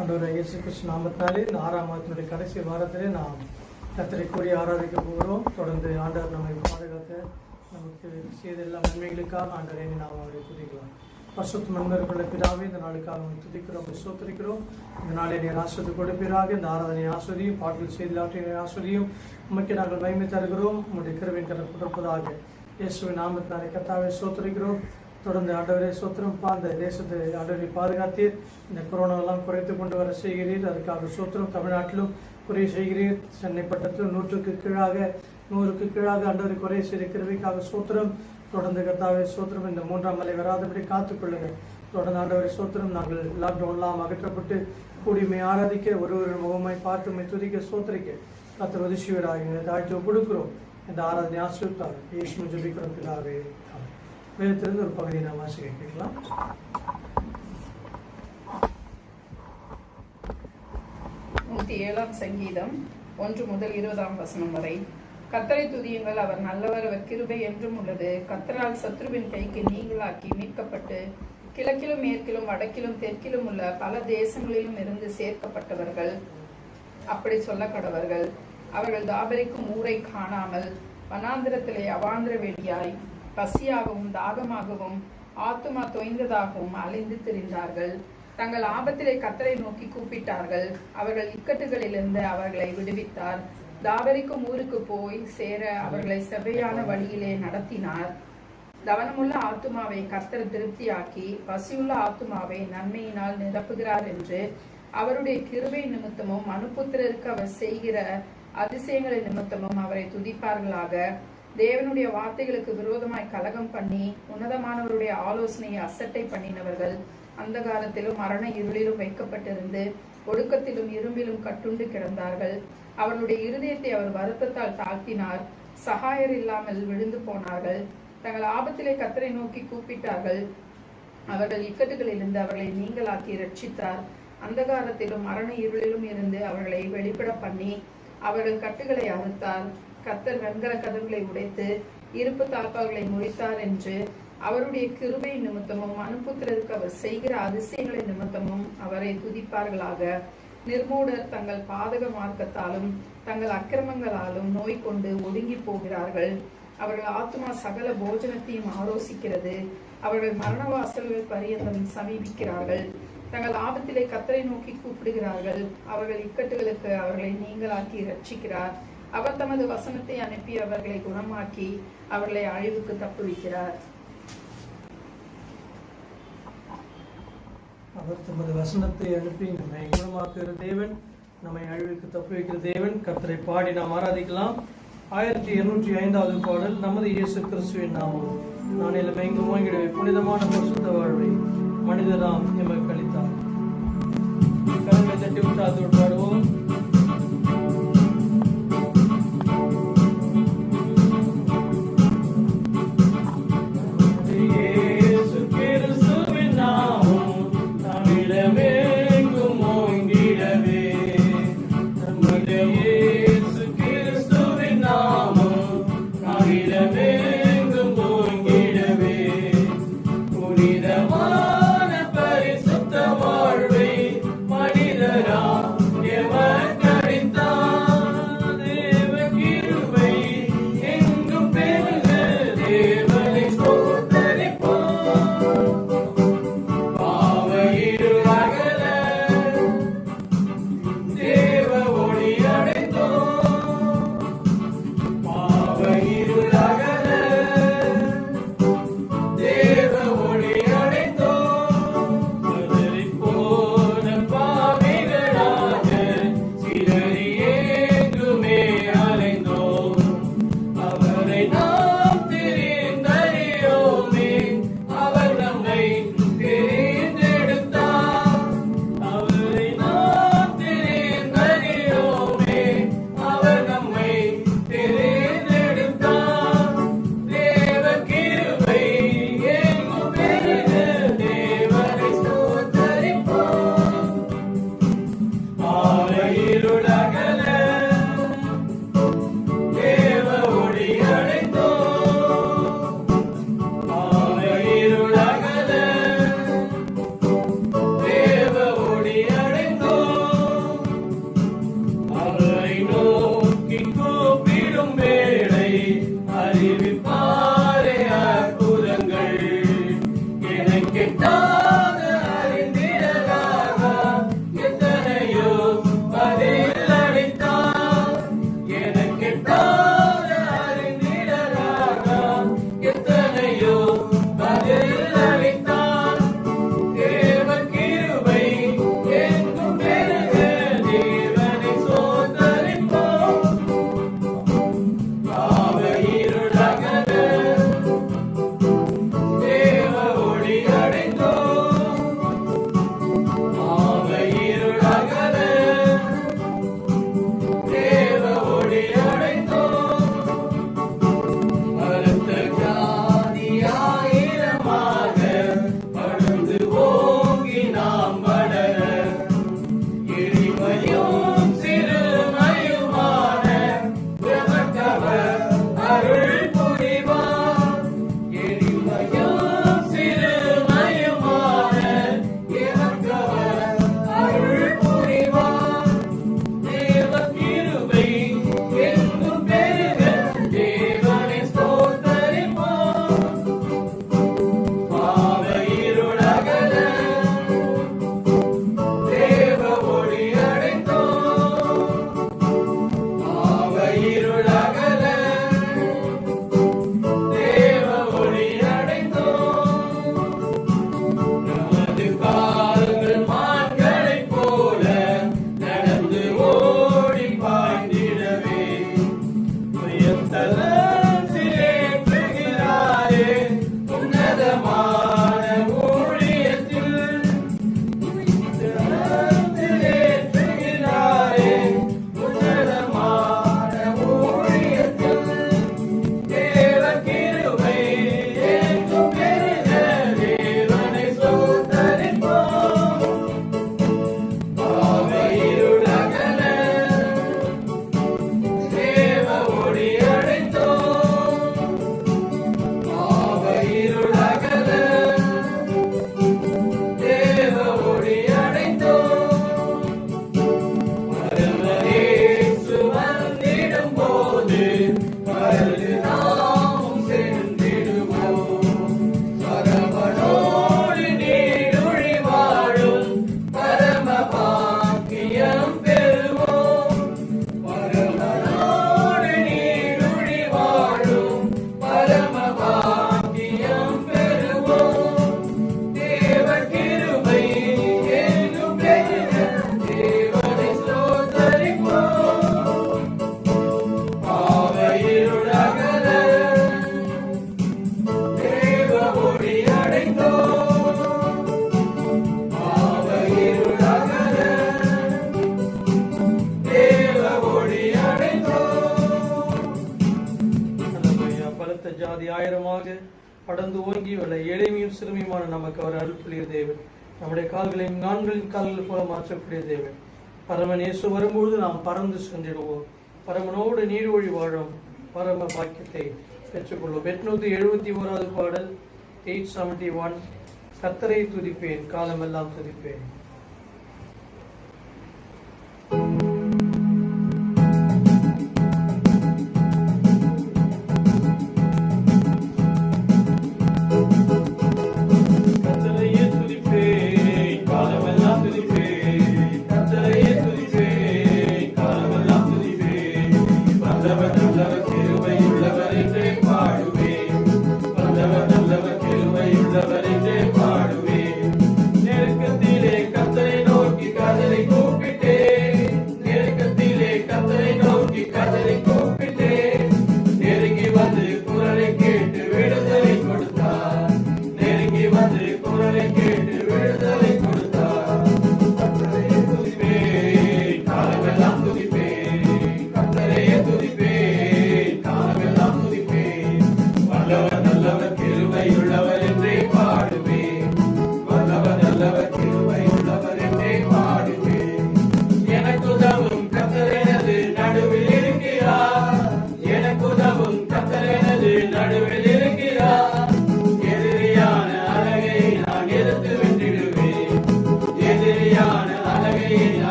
ஆண்டவராகிய இயேசு கிறிஸ்து நாமத்தினாலே இந்த 6ஆம் மாதத்தினுடைய கடைசி வாரத்திலே நாம் கர்த்தரை கூடி ஆராதிக்க போகிறோம். தொடர்ந்து ஆண்டவர் நம்மை பாதுகாக்க நமக்கு செய்த எல்லா நன்மைகளுக்காக ஆண்டவரை நாம் அவரை துதிக்கலாம். பரிசுத்த நண்பர்களை பிதாவே, இந்த நாளுக்காக நம்ம துதிக்கிறோம், சோத்திரிக்கிறோம். இந்த நாளை நீர் ஆஸ்வதி கொடுப்பீராக. இந்த ஆராதனை ஆஸ்வதியும் பாட்டில் செய்தியாற்றினை ஆஸ்வதியும் உமக்கு நாங்கள் மகிமை தருகிறோம். உங்களுடைய கிருபையின் கரம் கொடுப்பதாக இயேசுவின் நாமத்தினாலே கர்த்தாவை சோத்திரிக்கிறோம். தொடர்ந்து ஆண்டவரே சோத்திரம். அந்த தேசத்தை ஆண்டவரை பாதுகாத்தீர். இந்த கொரோனாவெல்லாம் குறைத்து கொண்டு வர செய்கிறீர். அதுக்காக சோத்திரம். தமிழ்நாட்டிலும் குறை செய்கிறீர். சென்னை பட்டத்திலும் 100க்கு கீழாக ஆண்டவரை குறை செய்த கிருபைக்காக சோத்திரம். தொடர்ந்து கர்த்தாவே சோத்திரம். இந்த 3ஆம் அலை வராதபடி காத்துக்கொள்ளுங்கள். தொடர்ந்து ஆண்டவரை சோத்திரம். நாங்கள் லாக்டவுன்லாம் அகற்றப்பட்டு கூடிமை ஆராதிக்க ஒரு முகமாய் பார்த்து துதிக்க சோத்திரிக்க கர்த்தர் உதவியவராக தாழ்ச்சி கொடுக்கிறோம். இந்த ஆராதனை ஆசிரியத்தார் இயேசு ஜெபிக்கிறோம் பிதாவே. வேதத்திலிருந்து ஒரு பகுதியை நாம் வாசிக்க கேட்கலாம். 107ஆம் சங்கீதம் 1 முதல் 20ஆம் வசனம் வரை. கர்த்தரை துதியுங்கள், அவர் நல்லவர், அவர் கிருபை என்றும் உள்ளது. கர்த்தரால் சத்ருவின் கைக்கு நீங்களாக்கி மீட்கப்பட்டு கிழக்கிலும் மேற்கிலும் வடக்கிலும் தெற்கிலும் உள்ள பல தேசங்களிலும் இருந்து சேர்க்கப்பட்டவர்கள் அப்படி சொல்ல கடவர்கள். அவர்கள் தாபரிக்கும் ஊரை காணாமல் வனாந்திரத்திலே அவாந்திர வெளியாய் பசியாகவும் தாகமாகவும் ஆத்துமா தொய்ந்ததாகவும் அலைந்து திரிந்தார்கள். தங்கள் ஆபத்திலே கர்த்தரை நோக்கி கூப்பிட்டார்கள். அவர்கள் இக்கட்டுகளிலிருந்து அவர்களை விடுவித்தார். தாபரிக்கும் ஊருக்கு போய் சேர அவர்களை செவ்வையான வழியிலே நடத்தினார். கவனமுள்ள ஆத்துமாவை கர்த்தர் திருப்தியாக்கி பசியுள்ள ஆத்துமாவை நன்மையினால் நிரப்புகிறார் என்று அவருடைய கிருபை நிமித்தமும் மனுபுத்திரருக்கு அவர் செய்கிற அதிசயங்களின் நிமித்தமும் அவரை துதிப்பார்களாக. தேவனுடைய வார்த்தைகளுக்கு விரோதமாய் கலகம் பண்ணி உன்னதமானவருடைய ஆலோசனையை அசட்டை பண்ணினவர்கள் அந்தகாரத்திலும் மரண இருளிலும் வைக்கப்பட்டிருந்து ஒடுக்கத்திலும் இரும்பிலும் கட்டுண்டு கிடந்தார்கள். அவர்களுடைய இருதயத்தை அவர் வருத்தத்தால் தாழ்த்தினார். சகாயர் இல்லாமல் விழுந்து போனார்கள். தங்கள் ஆபத்திலே கர்த்தரை நோக்கி கூப்பிட்டார்கள். அவர்கள் இக்கட்டுகளிலிருந்து அவர்களை நீங்களாக்கி ரட்சித்தார். அந்தகாரத்திலும் மரண இருளிலும் இருந்து அவர்களை வெளிப்பட பண்ணி அவர்கள் கட்டுகளை அறுத்தார். கர்த்தர் வெண்கல கதவுகளை உடைத்து இருப்பு தாழ்பால்களை முறித்தார் என்று அவருடைய கிருபை நிமித்தமும் மனுபுத்திரருக்கு அவர் செய்கிற அதிசயங்களை நிமித்தமும் அவரை துதிப்பார்களாக. நிர்மூடர் தங்கள் பாதக மார்க்கத்தாலும் தங்கள் அக்கிரமங்களாலும் நோய் கொண்டு ஒடுங்கி போகிறார்கள். அவர்கள் ஆத்மா சகல போஜனத்தையும் ஆலோசிக்கிறது. அவர்கள் மரணவாசல்கள் பரியந்தம் சமீபிக்கிறார்கள். தங்கள் ஆபத்திலே கர்த்தரை நோக்கி கூப்பிடுகிறார்கள். அவர்கள் இக்கட்டுகளுக்கு அவர்களை நீங்களாக்கி ரட்சிக்கிறார். அவர் தமது வசனத்தை அனுப்பி அவர்களை குணமாக்கி அவர்களை அழிவுக்கு தப்புவிக்கிறார். அவர் தமது வசனத்தை அனுப்பி நம்மை குணமாக்குகிற தேவன், நம்மை அழிவுக்கு தப்புவிக்கிற தேவன். கர்த்தரை பாடி நாம் ஆராதிக்கலாம். 1805வது பாடல். நமது இயேசு கிறிஸ்துவின் நாமம் நான் எங்கும் வாங்கிடுவேன். புனிதமான பரிசுத்த வாழ்வை மனிதராம் எமக்கு அளித்தார். கரங்களை தட்டி விட்டாதோடு பாடுவோம். புனிதமான பரிசுத்த வாழ்வை மனிதரா படர்ந்து ஓங்கி உள்ள எளிமையும் சிறுமியுமான நமக்கு அவர் அருள்புரிய தேவன். நம்முடைய கால்களையும் நான்களின் கால்கள் போல மாற்றக்கூடிய தேவன். பரமன் இயேசு வரும்போது நாம் பறந்து சென்றிடுவோம். பரமனோடு நீடொழி வாழும் பரம பாக்கியத்தை பெற்றுக்கொள்வோம். 871 பாடல் 871. கர்த்தரை துதிப்பேன், காலமெல்லாம் துதிப்பேன்.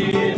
Yeah.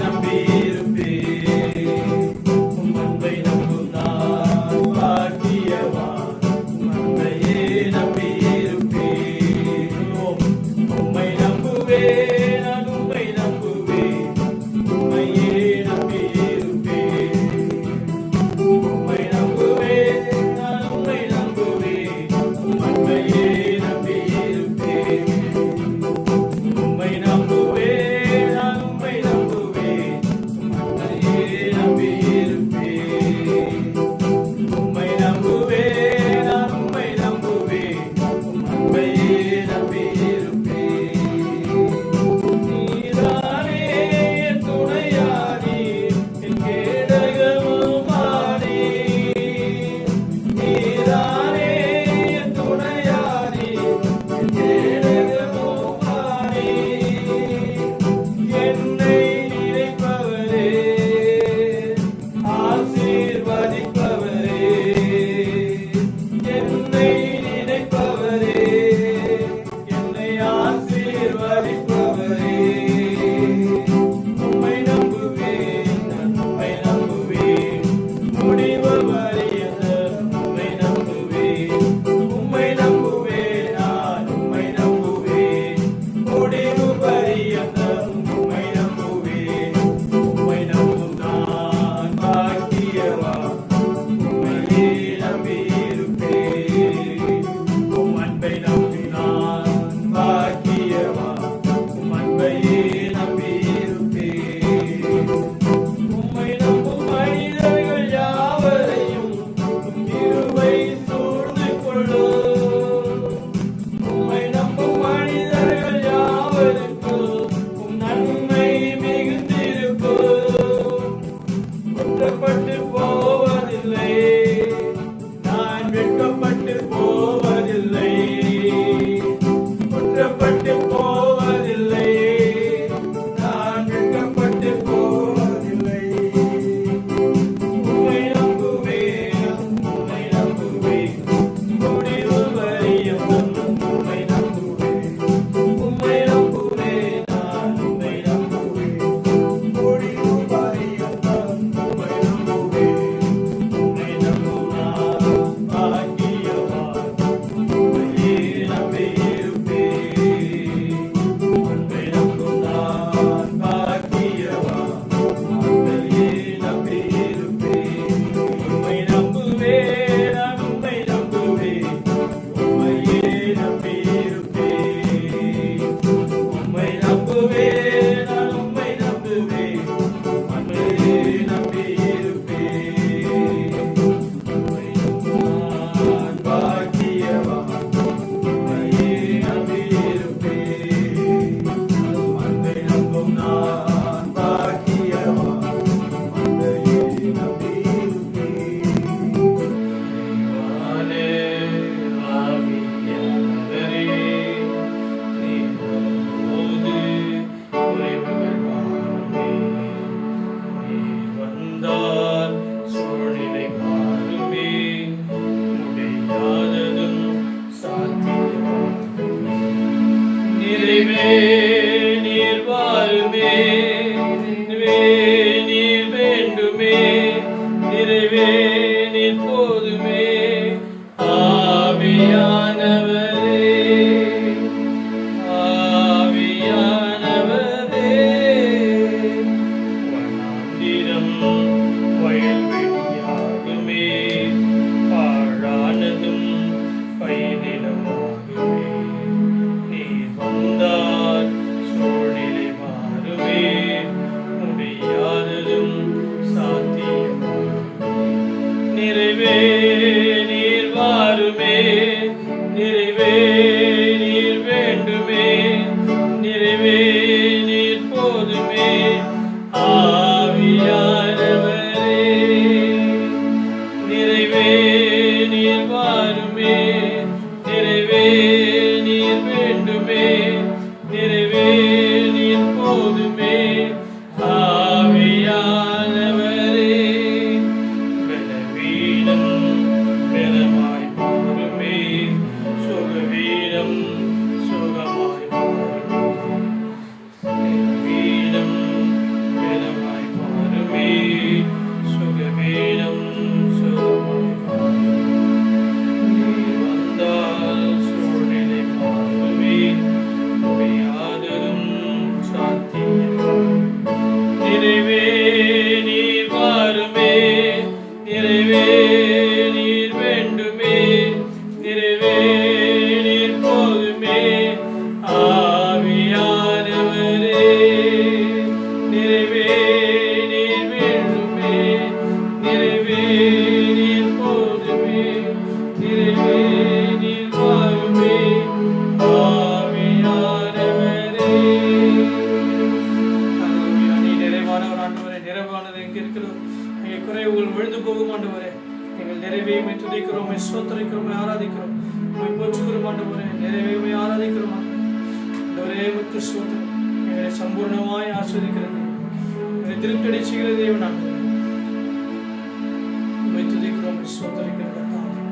நிறைவே நீர் வாருமே, நிறைவே நீர் வேண்டுமே, நிறைவே நீர் போதுமே. ஆவியானவரே, ஆவியானவரே, வனாந்திரம் வயல்வெளியாகுமே, பாழானதும் பயிரிடமாகுமே. நீர் வந்தால் சூழ்நிலை மாறுமே, முடியாததும் சாத்தியமாகுமே. நிறைவே நீர் வாருமே, நிறைவே நீர் வேண்டுமே, நிறைவே நீர் போதுமே. ஆவியானவரே, நிறைவே நீர் வாருமே, நிறைவே நீர் வேண்டுமே, நிறைவே நீர் போதுமே. ஆவியானவரே, பலவீனம் பலமாய் மாறுமே, சுகவீனம் சுகமாய் மாறுமே. பலவீனம் பலமாய் மாறுமே, சுகவீனம் சுகமாய் மாறுமே. நீர் வந்தால் சூழ்நிலை மாறுமே, முடியாததும் சாத்தியமாகுமே. நிறைவே நீர் வாருமே, நிறைவே நீர் வேண்டுமே, நிறைவே நீர் போதுமே. ஆவியானவரே, நிறைவே நீர் வேண்டுமே, நிறைவே நீர் போதுமே, நிறைவே நீர் வாருமே. ஆவியானவரே, ஹல்லேலூயா. நீ நிறைவானவர் ஆண்டவரே. நிறைவானது எங்க இருக்கிறதோ எங்க குறைவுகள் விழுந்து போகும் ஆண்டவரே. எங்கள் நிறைவையுமே துதிக்கிறோம், ஸ்தோத்திரிக்கிறோம், ஆராதிக்கிறோம், உம்மை போற்றுகிறோம் ஆண்டவரே. நிறைவையுமே ஆராதிக்கிறோம் ஆண்டவரே. உமக்கு ஸ்தோத்திரம். எங்களை சம்பூர்ணமாய் ஆஸ்வதிக்கிறது, எங்களை திருப்தி செய்கிற தேவன் ஆண்டவரே. உம்மை துதிக்கிறோம், ஸ்தோத்திரிக்கிறோம் கர்த்தாவே.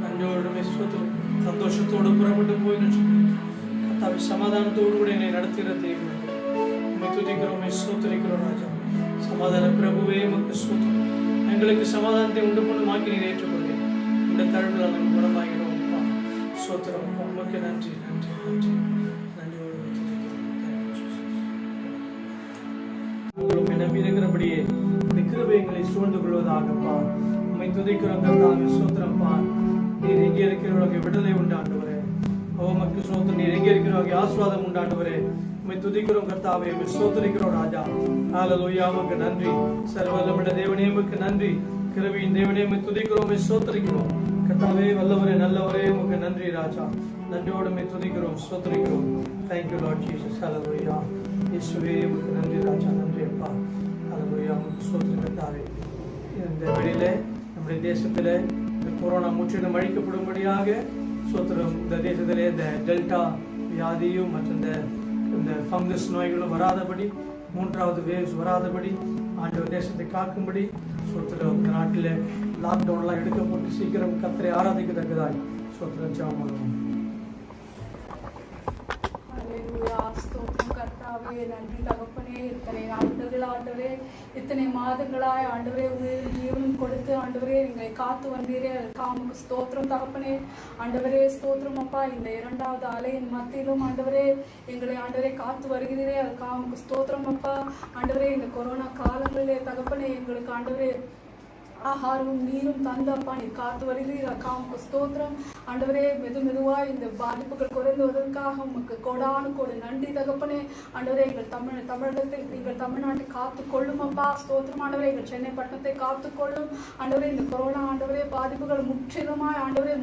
நன்றியோடு ஸ்தோத்திரிக்கிறோம். சந்தோஷத்தோடு புறப்பட்டு போய் கர்த்தாவே சமாதானத்தோடு கூட எங்களை நடத்துகிற தேவன் ஆண்டவரே. உம்மை துதிக்கிறோம், ஸ்தோத்திரிக்கிறோம் ராஜா. சமாதான பிரபுவே உமக்கு ஸ்தோத்திரம். எங்களுக்கு சமாதானத்தை உண்டு பண்ணும் ஆக்கி நீர் ஏற்றுக்கொண்டேன். இந்த தருணத்தில் நாங்கள் குணமாகிறோம் அப்பா. ஸ்தோத்திரம் அப்பா. உமக்கு நன்றி நன்றி நன்றி நன்றியோடு நம்பி இருக்கிறபடியே இந்த கிருபை எங்களை சூழ்ந்து கொள்வதாகப்பா. உம்மை துதிக்கிறோம் கர்த்தாவே. ஸ்தோத்திரம்ப்பா. நீர் எங்கே இருக்கிறவர்களுக்கு விடுதலை உண்டாண்டவரே. உமக்கு ஸ்தோத்திரம். நீர் எங்கே இருக்கிறவர்களுக்கு ஆசீர்வாதம் உண்டாண்டவரே. உம்மை துதிக்கிறோம் கர்த்தாவே. உம்மை ஸ்தோத்திரிக்கிறோம் ராஜா. ஹல்லேலூயா. உமக்கு நன்றி. சர்வவல்லமையுள்ள தேவனே உமக்கு நன்றி. கிருபையின் தேவனே உம்மை துதிக்கிறோம், உம்மை ஸ்தோத்திரிக்கிறோம் கர்த்தாவே. வல்லவரே நல்லவரே உமக்கு நன்றி ராஜா. நன்றியோடு உம்மை துதிக்கிறோம், ஸ்தோத்திரிக்கிறோம். Thank you Lord Jesus. ஹல்லேலூயா. இயேசுவே உமக்கு நன்றி ராஜா. நன்றி அப்பா. ஹல்லேலூயா. உமக்கு ஸ்தோத்திரம் கர்த்தாவே. இந்த வழியிலே நம்முடைய தேசத்திலே இந்த கொரோனா முற்றிலும் அழிக்கப்படும்படியாக ஸ்தோத்திரம். இந்த தேசத்திலே இந்த டெல்டா வியாதியும் மற்றும் இந்த ஃபங்கஸ் நோய்களும் வராதபடி, மூன்றாவது வேவ்ஸ் வராதபடி ஆண்டவர் தேசத்தை காக்கும்படி ஸ்தோத்திரம். இந்த நாட்டில் லாக்டவுன்லாம் எடுக்கப்பட்டு சீக்கிரம் கர்த்தரை ஆராதிக்கத்தக்கதாய் ஸ்தோத்திரம் ஜெபம் பண்ணுவோம். ஸ்தோத்திரம் கர்த்தாவே. நன்றி தகப்பனே. இத்தனை ஆண்டுகள் ஆண்டவரே, இத்தனை மாதங்களாய் ஆண்டவரே உயிர் ஜீவனும் கொடுத்து ஆண்டவரே எங்களை காத்து வந்தீரே. அதுக்காக ஸ்தோத்திரம் தகப்பனே. ஆண்டவரே ஸ்தோத்திரம் அப்பா. இந்த இரண்டாவது அலையின் மத்தியிலும் ஆண்டவரே எங்களை ஆண்டவரே காத்து வருகிறீரே. அதுக்காக ஸ்தோத்திரம் அப்பா. ஆண்டவரே இந்த கொரோனா காலங்களிலே தகப்பனே எங்களுக்கு ஆண்டவரே ஆகாரமும் நீரும் தந்தப்பா நீர் காத்து வருகிறீர். காமுக்கு ஸ்தோத்திரம் ஆண்டவரே. மெதுவாய் இந்த பாதிப்புகள் குறைந்து வருவதற்காக உமக்கு கோடானு கோடி நன்றி தகப்பனே. ஆண்டவரே எங்கள் தமிழகத்தை எங்கள் நாட்டை காத்து கொள்ளும் அப்பா. ஸ்தோத்திரம் ஆண்டவரே. எங்கள் சென்னை பட்டணத்தை காத்து கொள்ளும் ஆண்டவரே. இந்த கொரோனா ஆண்டவரே பாதிப்புகள் முற்றிலுமாய் ஆண்டவரே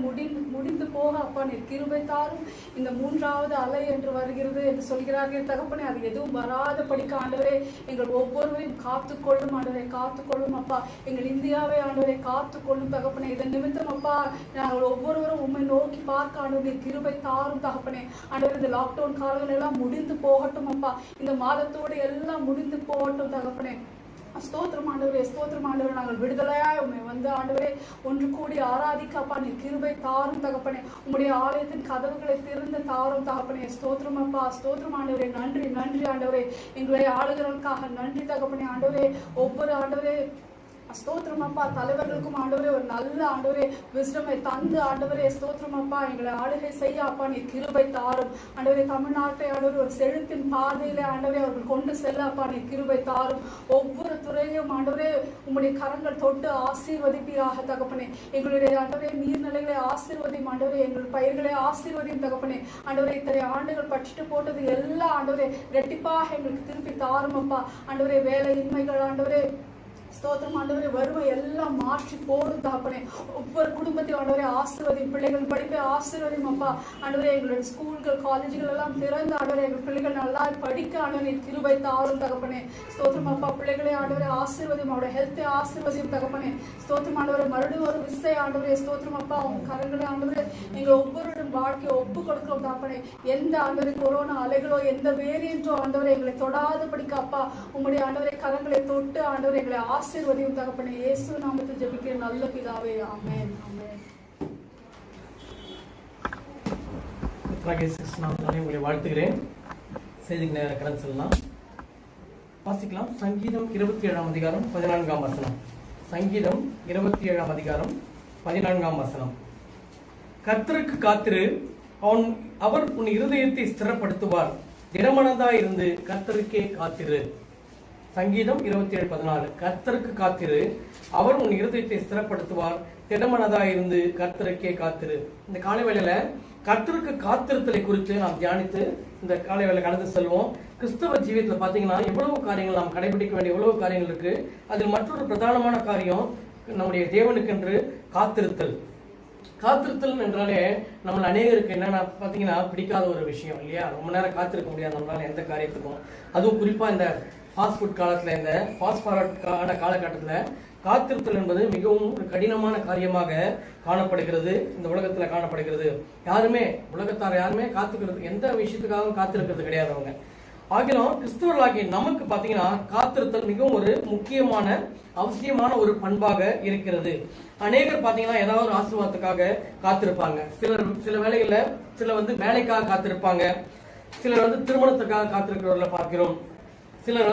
முடிந்து போக அப்பா நீர் கிருபை தாரும். இந்த மூன்றாவது அலை என்று வருகிறது என்று சொல்கிறார்கள் தகப்பனே. அது எதுவும் வராத படிக்க ஆண்டவரே எங்கள் ஒவ்வொருவரையும் காத்து கொள்ளும் ஆண்டவரை. காத்து கொள்ளும் அப்பா. எங்கள் இந்தியாவை ஆண்டவரை காத்து கொள்ளும் தகப்பனே. இதன் நிமித்தம் அப்பா நாங்கள் ஒவ்வொருவரும் உண்மை நோக்கி பார்க்க ஆண்டவரை கிருபை தாரும் தகப்பனே. ஆண்டவர் இந்த லாக்டவுன் காலங்கள் எல்லாம் முடிந்து போகட்டும் அப்பா. இந்த மாதத்தோடு எல்லாம் முடிந்து போகட்டும் தகப்பனே. ஸ்தோத்திரம் ஆண்டவரே, ஸ்தோத்திரம் ஆண்டவரே. நாங்கள் விடுதலையாய் உம்மை வந்து ஆண்டவரே ஒன்று கூடி ஆராதிக்க அப்பா நீ கிருபை தாரும் தகப்பனே. உம்முடைய ஆலயத்தின் கதவுகளை திறந்து தாரும் தகப்பனே. ஸ்தோத்திரம் அப்பா, ஸ்தோத்திரம் ஆண்டவரே. நன்றி நன்றி ஆண்டவரே. எங்களை ஆளுகிறவர்களுக்காக நன்றி தகப்பனே. ஆண்டவரே ஒவ்வொரு ஆண்டவரே ஸ்தோத்திரம் அப்பா தலைவர்களுக்கும் ஆண்டவரே ஒரு நல்ல ஆண்டவரே விஸ்டமை தந்து ஆண்டவரே ஸ்தோத்திரம் அப்பா எங்களை ஆளுகை செய்ய அப்பா நீ கிருபை தாரும் ஆண்டவரே. தமிழ்நாட்டை ஆண்டவரே ஒரு செழிப்பின் பாதையில ஆண்டவரே அவர்கள் கொண்டு செல்ல அப்பா நீ கிருபை தாரும். ஒவ்வொரு துறையும் ஆண்டவரே உம்முடைய கரங்கள் தொட்டு ஆசீர்வதிப்பீராக தகப்பனே. எங்களுடைய ஆண்டவரே நீர்நிலைகளை ஆசீர்வதியும் ஆண்டவரே, எங்கள் பயிர்களை ஆசீர்வதியும் தகப்பனே. ஆண்டவரே இத்தனை ஆண்டுகள் பற்றிட்டு போட்டது எல்லாம் ஆண்டவரே ரெட்டிப்பாக எங்களுக்கு திருப்பி தாரும் அப்பா. ஆண்டவரே வேலையின்மைகள் ஆண்டவரே ஸ்தோத்திரம் ஆண்டவரே வறுமை எல்லாம் மாற்றி போடும் தகப்பனே. ஒவ்வொரு குடும்பத்தையும் ஆண்டவரே ஆசீர்வதியும், பிள்ளைகள் படிப்பை ஆசீர்வதியும் அப்பா. ஆண்டவரே எங்களுடைய ஸ்கூல்கள் காலேஜ்கள் எல்லாம் திறந்து ஆண்டவரே எங்கள் பிள்ளைகள் நல்லா படிக்க ஆண்டவரே கிருபை தாரும் தகப்பனே. ஸ்தோத்திரம் அப்பா பிள்ளைகளை ஆண்டவரே ஆசீர்வதியும், அவருடைய ஹெல்த்தை ஆசீர்வதியும் தகப்பனே. ஸ்தோத்திரம் ஆண்டவரே மறுபடியும் ஒரு விசை ஆண்டவரே ஸ்தோத்திரம் அப்பா உங்க கரங்களை ஆண்டவரே எங்கள் ஒவ்வொருடைய வாழ்க்கையை ஒப்பு கொடுக்கிறோம் தகப்பனே. எந்த ஆண்டவரே கொரோனா அலைகளோ எந்த வேரியன்ட்டோ ஆண்டவரே எங்களை தொடாதபடிக்கு அப்பா உங்களுடைய ஆண்டவரே கரங்களை தொட்டு ஆண்டவரை எங்களை ஆசீர்வதியும் தகப்பனே. இயேசு நாமத்தில் ஜெபிக்கிற நல்ல பிதாவே, ஆமென் ஆமென். உங்களை வாழ்த்துகிறேன். செய்திக்கு நேர கடந்து செல்லலாம். வாசிக்கலாம். சங்கீதம் 27 அதிகாரம் 14 வசனம். சங்கீதம் 27 அதிகாரம் 14 வசனம். கர்த்தருக்கு காத்திரு, அவர் உன் இருதயத்தை ஸ்திரப்படுத்துவார். திடமனதாய் இருந்து கர்த்தருக்கே காத்திரு. சங்கீதம் 27:14. கர்த்தருக்கு காத்திரு, அவர் உன் இருதயத்தை ஸ்திரப்படுத்துவார். திடமனதாய் இருந்து கர்த்தருக்கே காத்திரு. இந்த காலை வேளையில கர்த்தருக்கு காத்திருத்தலை குறித்து நாம் தியானித்து இந்த காலை வேளை கடந்து செல்வோம். கிறிஸ்தவ ஜீவியத்துல பாத்தீங்கன்னா எவ்வளவு காரியங்கள் நாம் கடைபிடிக்க வேண்டிய எவ்வளவு காரியங்கள் இருக்கு. அதில் மற்றொரு பிரதானமான காரியம் நம்முடைய தேவனுக்கென்று காத்திருத்தல். காத்திருத்தல் என்றாலே நம்மள அநேகருக்கு என்னன்னா பாத்தீங்கன்னா பிடிக்காத ஒரு விஷயம் இல்லையா. ரொம்ப நேரம் காத்திருக்க முடியாது நம்மளால எந்த காரியத்துக்கும். அதுவும் குறிப்பா இந்த ஃபாஸ்ட் ஃபுட் காலத்துல, இந்த ஃபாஸ்ட் ஃபார்வர்ட் காலகட்டத்துல காத்திருத்தல் என்பது மிகவும் ஒரு கடினமான காரியமாக காணப்படுகிறது. இந்த உலகத்துல காணப்படுகிறது. உலகத்தார் யாருமே காத்துக்கிறது எந்த விஷயத்துக்காகவும் காத்திருக்கிறது கிடையாது அவங்க. ஆகிலும் கிறிஸ்தவர்களாகிய நமக்கு பாத்தீங்கன்னா காத்திருத்தல் மிகவும் ஒரு முக்கியமான அவசியமான ஒரு பண்பாக இருக்கிறது. அநேகர் பாத்தீங்கன்னா ஏதாவது ஒரு ஆசீர்வாதத்துக்காக காத்திருப்பாங்க. சில வேளைகள்ல சில வேலைக்காக காத்திருப்பாங்க. சிலர் திருமணத்துக்காக காத்திருக்கிறவர்களை பார்க்கிறோம். சிலர்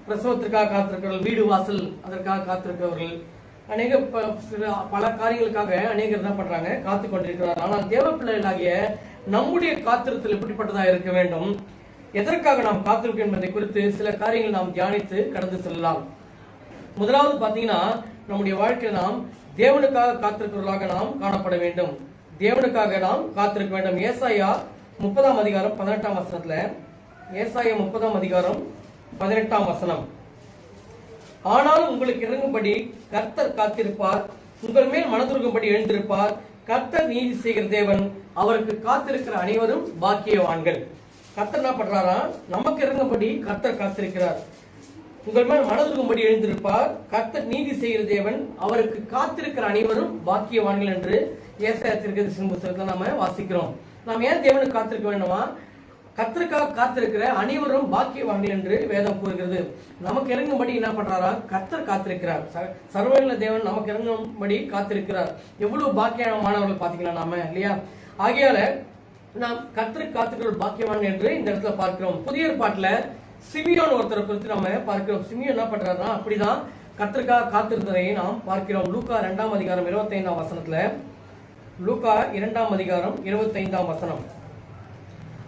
பிரசவத்திற்காக காத்திருக்கிறவர்கள், வீடு வாசல் அதற்காக காத்திருக்கிறவர்கள், பல காரியங்களுக்காக அநேகர் என்ன பண்றாங்க, காத்து கொண்டிருக்கிறார். ஆனால் தேவ பிள்ளைகளாகிய நம்முடைய காத்திருத்தல் எப்படிப்பட்டதா இருக்க வேண்டும், எதற்காக நாம் காத்திருக்கோம் என்பதை குறித்து சில காரியங்கள் நாம் தியானித்து கடந்து செல்லலாம். முதலாவது பாத்தீங்கன்னா நம்முடைய வாழ்க்கையில் நாம் தேவனுக்காக காத்திருக்கிறவர்களாக நாம் காணப்பட வேண்டும். தேவனுக்காக நாம் காத்திருக்க வேண்டும். ஏசாயா 30 அதிகாரம் 18 வசனத்துல, ஏசாயா 30 அதிகாரம் 18 வசனம். ஆனாலும் உங்களுக்கு இறங்கும்படி கர்த்தர் காத்திருப்பார், உங்கள் மேல் மனதுருகும்படி எழுந்திருப்பார். கர்த்தர் நீதி செய்கிற தேவன், அவருக்கு காத்திருக்கிற அனைவரும் பாக்கியவான்கள். கர்த்தர் என்ன பண்றாரா, நமக்கு இறங்கும்படி கர்த்தர் காத்திருக்கிறார். உங்கள் மேல் மனதுருகும்படி எழுந்திருப்பார், கர்த்தர் நீதி செய்கிற தேவன், அவருக்கு காத்திருக்கிற அனைவரும் பாக்கியவான்கள் என்று ஏசாயா தீர்க்கதரிசன புத்தகத்துல நாம வாசிக்கிறோம். நாம் ஏன் தேவனுக்கு காத்திருக்க வேண்டுமா? கர்த்தருக்காக காத்திருக்கிற அனைவரும் பாக்கியவான்கள் என்று வேதம் கூறுகிறது. நமக்கு இறங்கும்படி என்ன பண்றாரா, கர்த்தர் காத்திருக்கிறார். சர்வவல்ல தேவன் நமக்கு இறங்கும்படி காத்திருக்கிறார். எவ்வளவு பாக்கியமானவர்கள் பாத்தீங்களா நாம இல்லையா? ஆகையால நாம் கர்த்தருக்கு காத்திருக்கிற பாக்கியவான் என்று இந்த இடத்துல பார்க்கிறோம். புதிய ஏற்பாட்டுல சிமியோன் ஒருத்தரை குறித்து நம்ம பார்க்கிறோம். சிமியோன் என்ன பண்றாருன்னா அப்படிதான் கர்த்தருக்காக காத்திருந்ததை நாம் பார்க்கிறோம். லூக்கா 2 அதிகாரம் 25 வசனத்துல, லூக்கா 2 அதிகாரம் 25 வசனம்.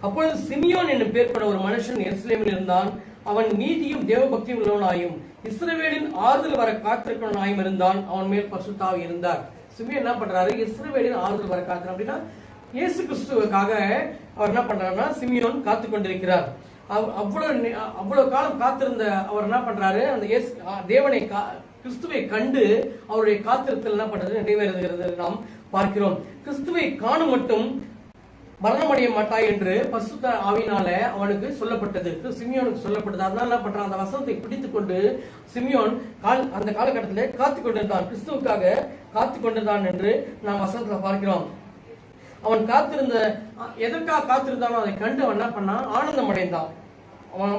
அப்பொழுது சிமியோன் என்னும் பேர் கொண்ட ஒரு மனுஷன் எருசலேமில் இருந்தான். அவன் நீதியும் தேவபக்தியும் உள்ளவனாயும் இஸ்ரவேலின் ஆறுதல் வர காத்திருக்கிறவனாயும் இருந்தான். அவன் மேல் பரிசுத்த ஆவி இருந்தார். சிமியோன் என்ன பண்றாரு, இஸ்ரவேலின் ஆறுதல் வர காத்திரு அப்படின்னா இயேசு கிறிஸ்துவுக்காக அவர் என்ன பண்றாருன்னா சிமியோன் காத்து கொண்டிருக்கிறார். அவ்வளவு காலம் காத்திருந்த அவர் என்ன பண்றாரு, அந்த தேவனை கிறிஸ்துவை கண்டு அவருடைய காத்திருத்தல் என்ன பண்றது, நிறைவேறுகிறது நாம் பார்க்கிறோம். கிறிஸ்துவை காணும் மட்டும் மரணமடைய மாட்டாய் என்று பரிசுத்த ஆவினால அவனுக்கு சொல்லப்பட்டது, சிமியோனுக்கு சொல்லப்பட்டது. அதனால என்ன பண்றான், அந்த வசனத்தை பிடித்துக் கொண்டு சிமியோன் அந்த காலகட்டத்தில் காத்து கொண்டிருந்தான், கிறிஸ்துவுக்காக காத்து கொண்டிருந்தான் என்று நாம் வசனத்துல பார்க்கிறோம். அவன் காத்திருந்த எதற்காக காத்திருந்தானோ அதை கண்டு அவன் என்ன பண்ணான், ஆனந்தம் அடைந்தான். அவன்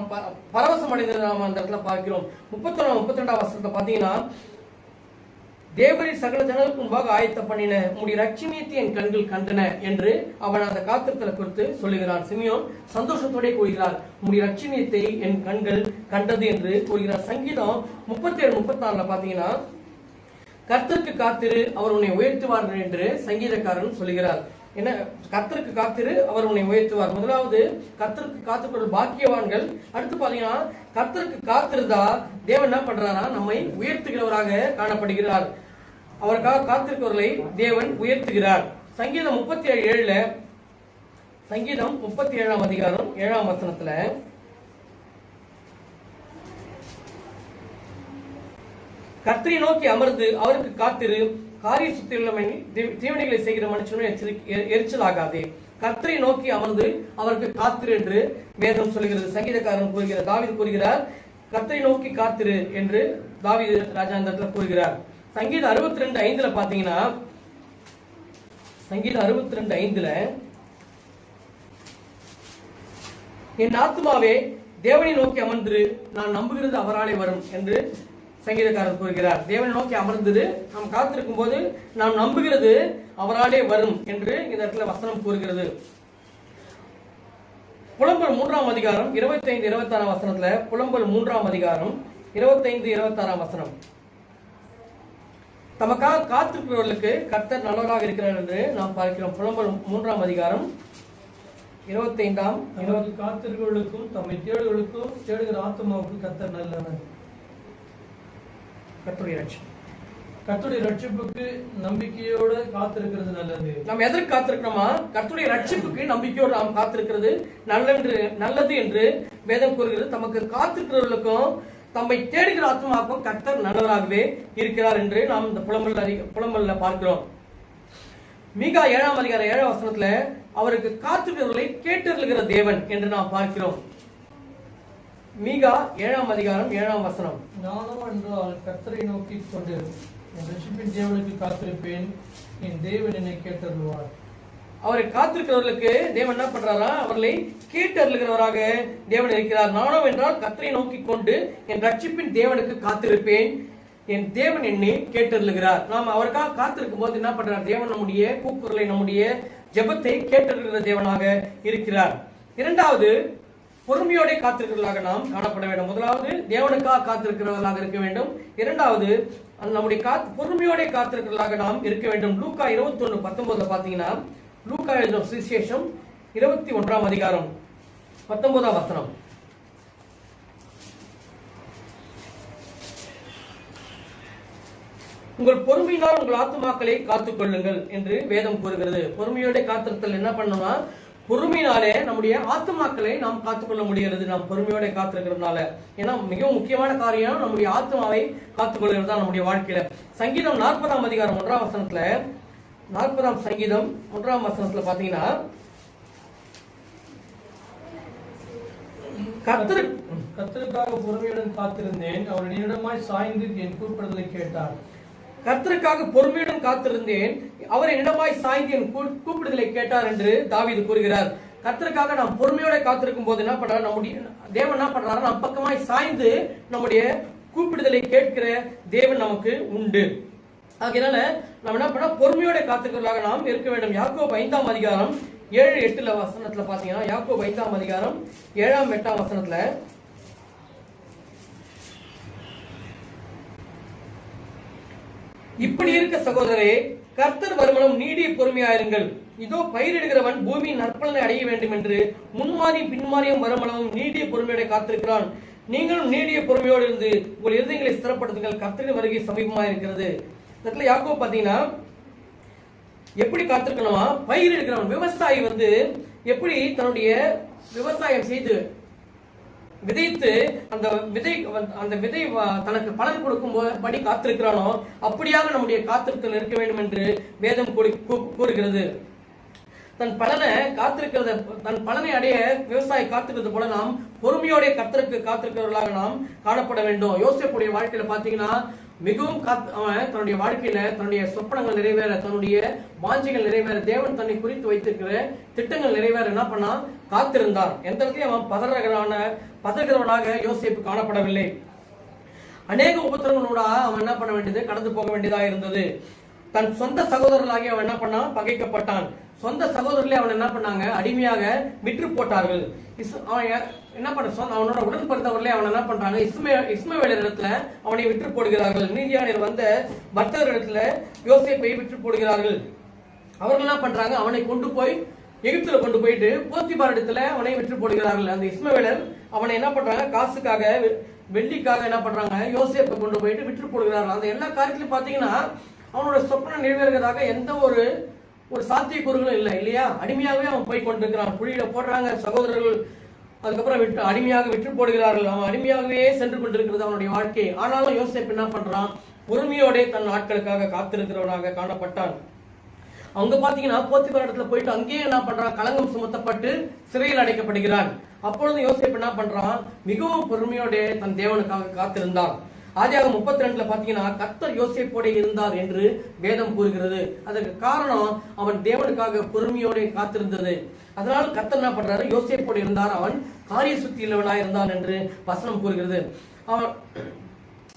பரவசம் அடைந்தது நாம அந்த இடத்துல பார்க்கிறோம். 32 வசனத்தை பாத்தீங்கன்னா, தேவரை சகல ஜனங்களுக்கு முன்பாக ஆயத்த பண்ணின உம்முடைய ரட்சியத்தை என் கண்கள் கண்டன என்று அவன் அந்த காத்திருத்தலை குறித்து சொல்லுகிறான். சிமியோன் சந்தோஷத்தோட கூறுகிறார், உம்முடைய ரட்சியத்தை என் கண்கள் கண்டது என்று கூறுகிறார். சங்கீதம் 37-34 பாத்தீங்கன்னா, கர்த்தருக்கு காத்திரு அவர் உன்னை உயர்த்துவார் என்று சங்கீதக்காரன் சொல்லுகிறார். என்ன, கர்த்தருக்கு காத்திரு அவர் உன்னை உயர்த்துவார். முதலாவது கர்த்தருக்கு காத்துக்கொள் பாக்கியவான்கள். அடுத்து பாத்தீங்கன்னா, கர்த்தருக்கு காத்திருந்தா தேவன் என்ன பண்றாரா, நம்மை உயர்த்துகிறவராக காணப்படுகிறார். அவருக்காக காத்திருக்கிறவர்களை தேவன் உயர்த்துகிறார். சங்கீதம் 37:7 சங்கீதம் 37ஆம் அதிகாரம் 7ஆம் வசனத்துல, கர்த்தரை நோக்கி அமர்ந்து அவருக்கு காத்திரு, காரிய சுத்தியுள்ள தீவனைகளை செய்கிற மனுஷனும் எரிச்சலாகாதே. கர்த்தரை நோக்கி அமர்ந்து அவருக்கு காத்திரு என்று வேதம் சொல்கிறது. சங்கீதக்காரன் கூறுகிறார், தாவீது கூறுகிறார், கர்த்தரை நோக்கி காத்திரு என்று தாவீது ராஜா இந்த இடத்துல கூறுகிறார். சங்கீதம் 62:5 பாத்தீங்கன்னா, சங்கீதம் 62:5 என் ஆத்துமாவே தேவனை நோக்கி அமர்ந்து நான் நம்புகிறது அவராலே வரும் என்று சங்கீதக்காரர் கூறுகிறார். தேவனை நோக்கி அமர்ந்தது நாம் காத்திருக்கும் போது நாம் நம்புகிறது அவராலே வரும் என்று இந்த இடத்துல வசனம் கூறுகிறது. புலம்பல் 3ஆம் அதிகாரம் 25-26 வசனத்துல, புலம்பல் 3ஆம் அதிகாரம் 25-26 வசனம், தமக்காக காத்திருக்கிறவர்களுக்கு கர்த்தர் நல்லவராக இருக்கிறார் என்று நாம் பார்க்கிறோம். புலம்பல் 3ஆம் அதிகாரம் 25 காத்திருக்கிறவர்களுக்கும் தம்மை தேடுகளுக்கும் தேடுகிற ஆத்மாவுக்கு கர்த்தர் நல்லவர். கர்த்தருடைய ரட்சிப்புக்கு நம்பிக்கையோட காத்திருக்கிறது நல்லது. நாம் எதற்கு காத்திருக்கிறோமா? கர்த்தருடைய ரட்சிப்புக்கு நம்பிக்கையோடு நாம் காத்திருக்கிறது நல்லது என்று வேதம் கூறுகிறது. தமக்கு காத்திருக்கிறவர்களுக்கும் தம்மை தேடுகிற ஆத்மாவுக்கும் கர்த்தர் நல்லவராகவே இருக்கிறார் என்று நாம் இந்த புலம்பல்ல பார்க்கிறோம். மீகா 7ஆம் அதிகாரம் 7ஆம் வசனத்துல அவருக்கு காத்திருக்கிறவர்களை கேட்டருளுகிற தேவன் என்று நாம் பார்க்கிறோம். மீகா 7ஆம் அதிகாரம் 7ஆம் வசனம், நானும் என்றால் கர்த்தரை நோக்கி கொண்டு என் ரட்சிப்பின் தேவனுக்கு காத்திருப்பேன், என் தேவன் என்னை கேட்டருள்வார். அவரை காத்திருக்கிறவர்களுக்கு தேவன் என்ன பண்றாரா, அவர்களை கேட்டருளுகிறவராக தேவன் இருக்கிறார். நானும் என்றால் கர்த்தரை நோக்கி கொண்டு என் ரட்சிப்பின் தேவனுக்கு காத்திருப்பேன், என் தேவன் என்னை கேட்டருளுகிறார். நாம் அவருக்காக காத்திருக்கும் போது என்ன பண்றார், தேவன் நம்முடைய கூக்குரலை நம்முடைய ஜெபத்தை கேட்டருளுகிற தேவனாக இருக்கிறார். இரண்டாவது, பொறுமையோட காத்திருக்கிறவர்களாக நாம் காணப்பட வேண்டும். முதலாவது தேவனுக்காக காத்திருக்கிறவர்களாக இருக்க வேண்டும். இரண்டாவது நம்முடைய பொறுமையோட காத்திருக்கிறவர்களாக நாம் இருக்க வேண்டும். லூக்கா 21:19 பாத்தீங்கன்னா, லூக்கா எழுதின சுவிசேஷம் 21ஆம் அதிகாரம் 19ஆம் வசனம், உங்கள் பொறுமையினால் உங்கள் ஆத்துமாக்களை காத்துக் கொள்ளுங்கள் என்று வேதம் கூறுகிறது. பொறுமையோட காத்திருத்தல் என்ன பண்ணணும்னா, பொறுமையினாலே நம்முடைய ஆத்மாக்களை நாம் காத்துக்கொள்ள முடிகிறது. நாம் பொறுமையோட காத்திருக்கிறதுனால, ஏன்னா மிகவும் முக்கியமான காரியம் நம்முடைய ஆத்மாவை காத்துக்கொள்கிறது தான் நம்முடைய வாழ்க்கையில. சங்கீதம் 40ஆம் அதிகாரம் 1ஆம் வசனத்துல, 40ஆம் சங்கீதம் 1ஆம் வசனத்துல பாத்தீங்கன்னா, கர்த்தருக்காக பொறுமையுடன் காத்திருந்தேன், அவர் என்னிடமாய் சாய்ந்து என் கூப்பிடுதலை கேட்டார். கர்த்தருக்காக பொறுமையுடன் காத்திருந்தேன், அவர் என்னிடமாய் சாய்ந்து என் கூப்பிடுதலை கேட்டார் என்று தாவீது கூறுகிறார். கர்த்தருக்காக நாம் பொறுமையோட காத்திருக்கும் போது என்ன பண்றாரு, நம்முடைய தேவன் என்ன பண்றாரு, நம் பக்கமாய் சாய்ந்து நம்முடைய கூப்பிடுதலை கேட்கிற தேவன் நமக்கு உண்டு. அதனால நம்ம என்ன பண்ண, பொறுமையோட காத்திருக்கிறவர்களாக நாம் இருக்க வேண்டும். யாக்கோபு 5ஆம் அதிகாரம் 7-8 வசனத்துல பாத்தீங்கன்னா, யாக்கோபு 5ஆம் அதிகாரம் 7-8 வசனத்துல, இப்படி இருக்க சகோதரே, கர்த்தர் வருமளவும் நீடிய பொறுமையாயிருங்கள். இதோ பயிரிடுகிறவன் பூமியின் நற்பலனை அடைய வேண்டும் என்று முன்மாறியும் பின்மாறியும் வருமளவும் நீடிய பொறுமையோட காத்திருக்கிறான். நீங்களும் நீடிய பொறுமையோடு இருந்து உங்கள் இருதயங்களை ஸ்திரப்படுத்துங்கள், கர்த்தரின் வருகை சமீபமா இருக்கிறது. இடத்துல யாக்கோபு பாத்தீங்கன்னா எப்படி காத்திருக்கணுமா, பயிரிடுகிறவன் விவசாயி எப்படி தன்னுடைய விவசாயம் செய்து விதைத்து அந்த விதை தனக்கு பலன் கொடுக்கும் படி காத்திருக்கிறானோ, அப்படியாக நம்முடைய காத்திருத்தல் இருக்க வேண்டும் என்று வேதம் கூறுகிறது. தன் பலனை அடைய விவசாயி காத்திருக்கிறது போல நாம் பொறுமையோட கர்த்தருக்கு காத்திருக்கிறவர்களாக நாம் காணப்பட வேண்டும். யோசேப்புடைய வாழ்க்கையில பாத்தீங்கன்னா, மிகவும் அவன் தன்னுடைய வாழ்க்கையில தன்னுடைய சொப்பனங்கள் நிறைவேற, தன்னுடைய வாஞ்சைகள் நிறைவேற, தேவன் தன்னை குறித்து வைத்திருக்கிற திட்டங்கள் நிறைவேற என்ன பண்ணா? காத்திருந்தார். எந்த இடத்துலயும் அவன் பதறுகிறவனாக யோசேப்பு காணப்படவில்லை. அநேக உபத்திரங்களோட அவன் என்ன பண்ண வேண்டியது? கடந்து போக வேண்டியதா இருந்தது. தன் சொந்த சகோதரர்களாகி அவன் என்ன பண்ணான்? பகைக்கப்பட்டான். சொந்த சகோதரர்களே அவன் என்ன பண்ணாங்க? அடிமையாக விற்று போட்டார்கள். அவன் என்ன பண்ண? அவனோட உடன் பிறந்தவர்களே அவன் என்ன பண்றாங்க? இஸ்மவேலர் இடத்துல அவனை விற்று போடுகிறார்கள். நீதியாளர் வந்த பக்தர் இடத்துல யோசேப்பை விற்று போடுகிறார்கள். அவர்கள் என்ன பண்றாங்க? அவனை கொண்டு போய் எகிப்துல கொண்டு போயிட்டு போத்திபார் இடத்துல அவனை விற்று போடுகிறார்கள். அந்த இஸ்மவேலர் அவனை என்ன பண்றாங்க? காசுக்காக, வெள்ளிக்காக என்ன பண்றாங்க? யோசேப்பை கொண்டு போயிட்டு விற்று போடுகிறார்கள். அந்த எல்லா காரியத்திலும் பாத்தீங்கன்னா அவனோட சொப்பனம் நிறைவேறுவதாக எந்த ஒரு சாத்தியக்கூறுகளும் இல்லை இல்லையா? அடிமையாகவே அவன் போய் கொண்டிருக்கிறான். குழியில போடுறாங்க சகோதரர்கள், அதுக்கப்புறம் அடிமையாக விற்று போடுகிறார்கள். அவன் அடிமையாகவே சென்று கொண்டிருக்கிறது அவனுடைய வாழ்க்கை. ஆனாலும் யோசேப்பு என்ன பண்றான்? பொறுமையோட தன் ஆட்களுக்காக காத்திருக்கிறவனாக காணப்பட்டான். அவங்க பாத்தீங்கன்னா போத்திபார் இடத்துல போயிட்டு அங்கேயே என்ன பண்றான்? களங்கம் சுமத்தப்பட்டு சிறையில் அடைக்கப்படுகிறான். அப்பொழுது யோசேப்பு என்ன பண்றான்? மிகவும் பொறுமையோட தன் தேவனுக்காக காத்திருந்தான். ஆதியாகமம் 32 பாத்தீங்கன்னா கர்த்தர் யோசேப்போட இருந்தார் என்று வேதம் கூறுகிறது. அதற்கு காரணம் அவன் தேவனுக்காக பொறுமையோட காத்திருந்தது. அதனால கர்த்தர் என்ன பண்றாரு? யோசேப்போட இருந்தார், அவன் காரிய சுத்தி உள்ளவனாய் இருந்தான் என்று வசனம் கூறுகிறது. அவன்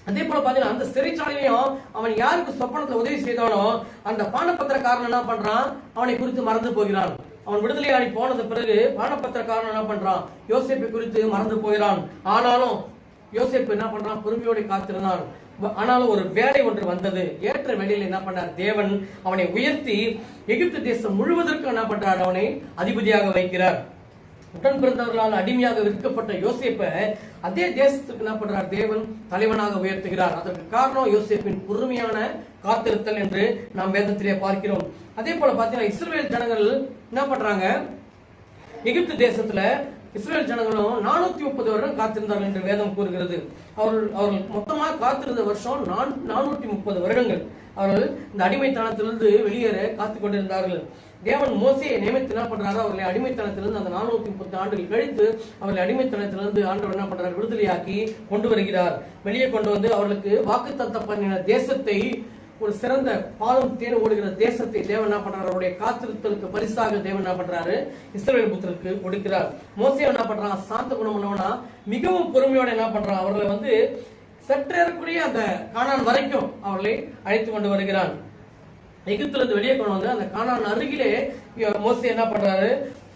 அதே போல பாத்தீங்கன்னா அந்த சிறைச்சாலையிலையும் அவன் யாருக்கு சொப்பனத்துல உதவி செய்தானோ அந்த பானபத்திரக்காரன் என்ன பண்றான்? அவனை குறித்து மறந்து போகிறான். அவன் விடுதலையாடி போனது பிறகு பானபத்திரக்காரன் என்ன பண்றான்? யோசேப்பை குறித்து மறந்து போகிறான். ஆனாலும் யோசேப்பு என்ன பண்றான்? பொறுமையோட காத்திருந்தான். ஆனாலும் ஒரு வேலை ஒன்று வந்தது. ஏற்ற வேலையில் என்ன பண்ணார்? தேவன் அவனை உயர்த்தி எகிப்து தேசம் முழுவதற்கு என்ன பண்றார்? அவனை அதிபதியாக வைக்கிறார். உடன் பிறந்தவர்களால் அடிமையாக விற்கப்பட்ட யோசேப்பை அதே தேசத்துக்கு என்ன பண்றார்? தேவன் தலைவனாக உயர்த்துகிறார். அதற்கு காரணம் யோசேப்பின் பொறுமையான காத்திருத்தல் என்று நாம் வேதத்திலே பார்க்கிறோம். அதே போல பாத்தீங்கன்னா இஸ்ரவேல் ஜனங்கள் என்ன பண்றாங்க? எகிப்து தேசத்துல இஸ்ரேல் ஜனங்களும் 430 வருடம் காத்திருந்தார்கள் என்று வேதம் கூறுகிறது. அவர்கள் மொத்தமாக காத்திருந்த வருஷம் 430 வருடங்கள். அவர்கள் இந்த அடிமைத்தனத்திலிருந்து வெளியேற காத்துக் கொண்டிருந்தார்கள். தேவன் மோசேயை நியமித்து என்ன பண்றாரு? அவர்களை அடிமைத்தனத்திலிருந்து அந்த 430 ஆண்டுகள் கழித்து அவர்களை அடிமைத்தனத்திலிருந்து ஆண்டவர் என்ன பண்றாரு? விடுதலையாக்கி கொண்டு வருகிறார். வெளியே கொண்டு வந்து அவர்களுக்கு வாக்குத்தத்தம் பண்ணின தேசத்தை, ஒரு சிறந்த பாலும் தேன் ஓடுகிற தேசத்தை தேவன் என்ன பண்றாரு? அவருடைய காத்திருத்தலுக்கு பரிசாக தேவன் என்ன பண்றாரு? இஸ்ரவேல் புத்திரருக்கு கொடுக்கிறார். மோசே என்ன பண்றான்? சாந்த குணம் உள்ளவனா மிகவும் பொறுமையோட என்ன பண்றான்? அவர்களை சற்றேறக்கூடிய அந்த கானான் வரைக்கும் அவர்களை அழைத்து கொண்டு வருகிறான். எகிப்திலிருந்து வெளியே கொண்டு வந்து அந்த கானான் அருகிலே மோசே என்ன பண்றாரு?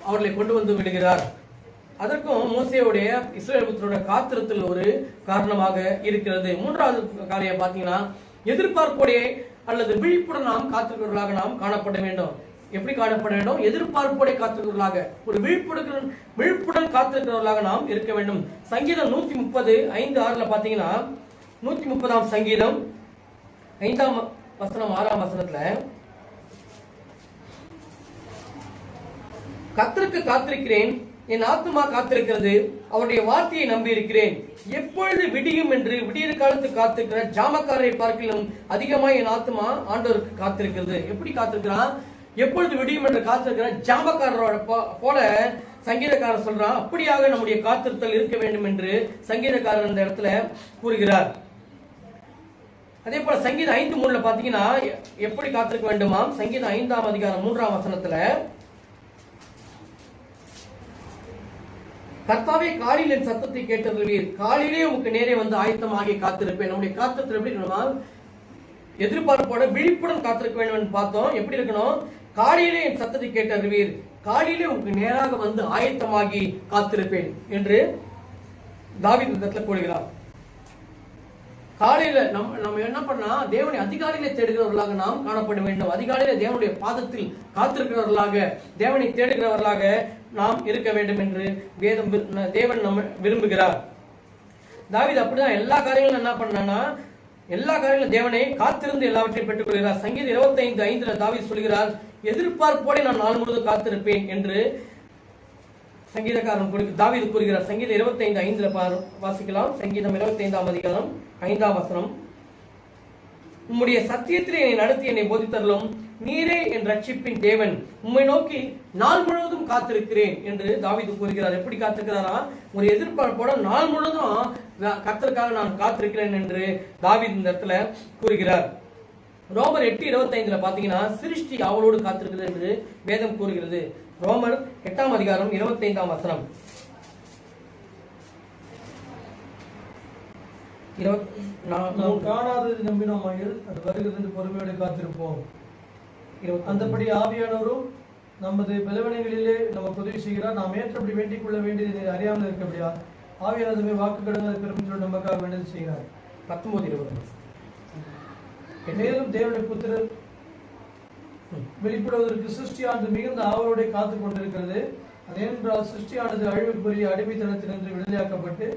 அவர்களை கொண்டு வந்து விடுகிறார். அதற்கும் மோசேவுடைய இஸ்ரவேல் புத்திரோட காத்திருத்தல் ஒரு காரணமாக இருக்கிறது. மூன்றாவது காரியம் பாத்தீங்கன்னா எதிர்பார்ப்போடைய அல்லது விழிப்புடன் நாம் காத்திருக்கிறவர்களாக நாம் காணப்பட வேண்டும். எப்படி காணப்பட வேண்டும்? எதிர்பார்ப்போடைய காத்திருக்கிறவர்களாக, ஒரு விழிப்புடன் காத்திருக்கிறவர்களாக நாம் இருக்க வேண்டும். சங்கீதம் 130:5-6 பாத்தீங்கன்னா 130ஆம் சங்கீதம் 5ஆம் வசனம் 6ஆம் வசனத்துல கர்த்தருக்கு காத்திருக்கிறேன், என் ஆத்துமா காத்திருக்கிறது, அவருடைய வார்த்தையை நம்பி இருக்கிறேன். எப்பொழுது விடியும் என்று விடிய காலத்து காத்திருக்கிற ஜாமக்காரரை பார்க்கலும் அதிகமாக என் ஆத்துமா ஆண்டவருக்கு காத்திருக்கிறது. எப்படி காத்திருக்கிறான்? எப்பொழுது விடியும் என்று காத்திருக்கிற ஜாமக்காரரோட போல சங்கீதக்காரர் சொல்றான். அப்படியாக நம்முடைய காத்திருத்தல் இருக்க வேண்டும் என்று சங்கீதக்காரர் இந்த இடத்துல கூறுகிறார். அதே போல சங்கீதம் 5:3 பாத்தீங்கன்னா எப்படி காத்திருக்க வேண்டுமாம்? சங்கீதம் 5ஆம் அதிகாரம் 3ஆம் வசனத்துல கர்த்தாவே காலையில் என் சத்தத்தை கேட்டருள்வீர், காலையிலே உமக்கு நேரே வந்து ஆயத்தமாகி காத்திருப்பேன். நம்முடைய காத்திருத்தல் எப்படி இருக்கணுமா? எதிர்பார்ப்போட விழிப்புடன் காத்திருக்க வேண்டும் பார்த்தோம். எப்படி இருக்கணும்? காலையிலே என் சத்தத்தை கேட்டருள்வீர், காலையிலே உமக்கு நேராக வந்து ஆயத்தமாகி காத்திருப்பேன் என்று தாவீது இந்த இடத்துல கூறுகிறார். காலையில நம்ம என்ன பண்ணா? தேவனை அதிகாலையில தேடுகிறவர்களாக நாம் காணப்பட வேண்டும். அதிகாலையில தேவனுடைய பாதத்தில் காத்திருக்கிறவர்களாக, தேவனை தேடுகிறவர்களாக நாம் இருக்க வேண்டும் என்று தேவன் நம்ம விரும்புகிறார். தாவீது அப்படிதான் எல்லா காரியங்களும் என்ன பண்ணா? எல்லா காரியங்களும் தேவனை காத்திருந்து எல்லாவற்றையும் பெற்றுக் கொள்கிறார். சங்கீதம் 25:5 தாவீது சொல்கிறார், எதிர்பார்ப்போட நான் நாள் முழுவதும் காத்திருப்பேன் என்று சங்கீதக்காரன் தாவீது கூறுகிறார். சங்கீதம் 25:5 வாசிக்கலாம். சங்கீதம் 25ஆம் அதிகாரம் 5ஆம் வசனம். உம்முடைய சத்தியத்திலே என்னை நடத்தி என்னை போதித்தருளும், நீரே என் ரட்சிப்பின் தேவன், உம்மை நோக்கி நாள் முழுவதும் காத்திருக்கிறேன் என்று தாவீது கூறுகிறார். எப்படி காத்திருக்கிறாரா? ஒரு எதிர்பார்ப்போட நாள் முழுவதும் கர்த்தருக்காக நான் காத்திருக்கிறேன் என்று தாவீது இந்த இடத்துல கூறுகிறார். ரோமர் 8:25 பாத்தீங்கன்னா சிருஷ்டி அவளோடு காத்திருக்கிறது என்று வேதம் கூறுகிறது. ரோமர் 8ஆம் அதிகாரம் 25ஆம் வசனம். நாம் காணாதது நம்பினோமாயில் அது வருகிறது என்று பொறுமையோடு காத்திருப்போம். அந்தபடி ஆவியானவரும் நமது பலவீனங்களிலே நமக்கு உதவி செய்கிறார். நாம் ஏற்றபடி வேண்டிக் கொள்ள வேண்டியது அறியாமல் இருக்கபடியா ஆவியானதுமே வாக்கு கடந்த பெருமையோடு நமக்காக வேண்டியது செய்கிறார். 19:20. மேலும் தேவனுடைய புத்திரர் வெளிப்படுவதற்கு சிருஷ்டியானது மிகுந்த ஆவலோட காத்துக் கொண்டிருக்கிறது. அதேனென்றால் சிருஷ்டியானது அழிவுக்குரிய அடிமைத்தனத்தினின்று விடுதலையாக்கப்பட்டு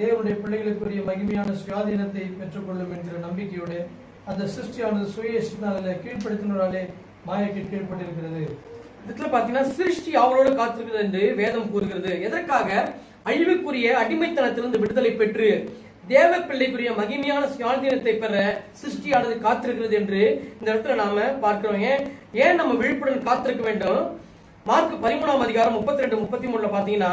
தேவனுடைய பிள்ளைகளுக்குரிய மகிமையான சுயாதீனத்தை பெற்றுக்கொள்ளும் என்கிற நம்பிக்கையோட அந்த சிருஷ்டியானது சுயேஷனாலே கீழ்ப்படுத்தினராலே மாயைக்கு கீழ்பட்டிருக்கிறது. இதுல பாத்தீங்கன்னா சிருஷ்டி அவளோடு காத்திருக்கிறது என்று வேதம் கூறுகிறது. எதற்காக? அழிவுக்குரிய அடிமைத்தனத்திலிருந்து விடுதலை பெற்று தேவ பிள்ளைக்குரிய மகிமையான சுயாதீனத்தை பெற சிருஷ்டியானது காத்திருக்கிறது என்று இந்த இடத்துல நாம பார்க்கிறோம். ஏன் நம்ம விழிப்புடன் காத்திருக்க வேண்டும்? மார்க் 13ஆம் அதிகாரம் 32-33 பாத்தீங்கன்னா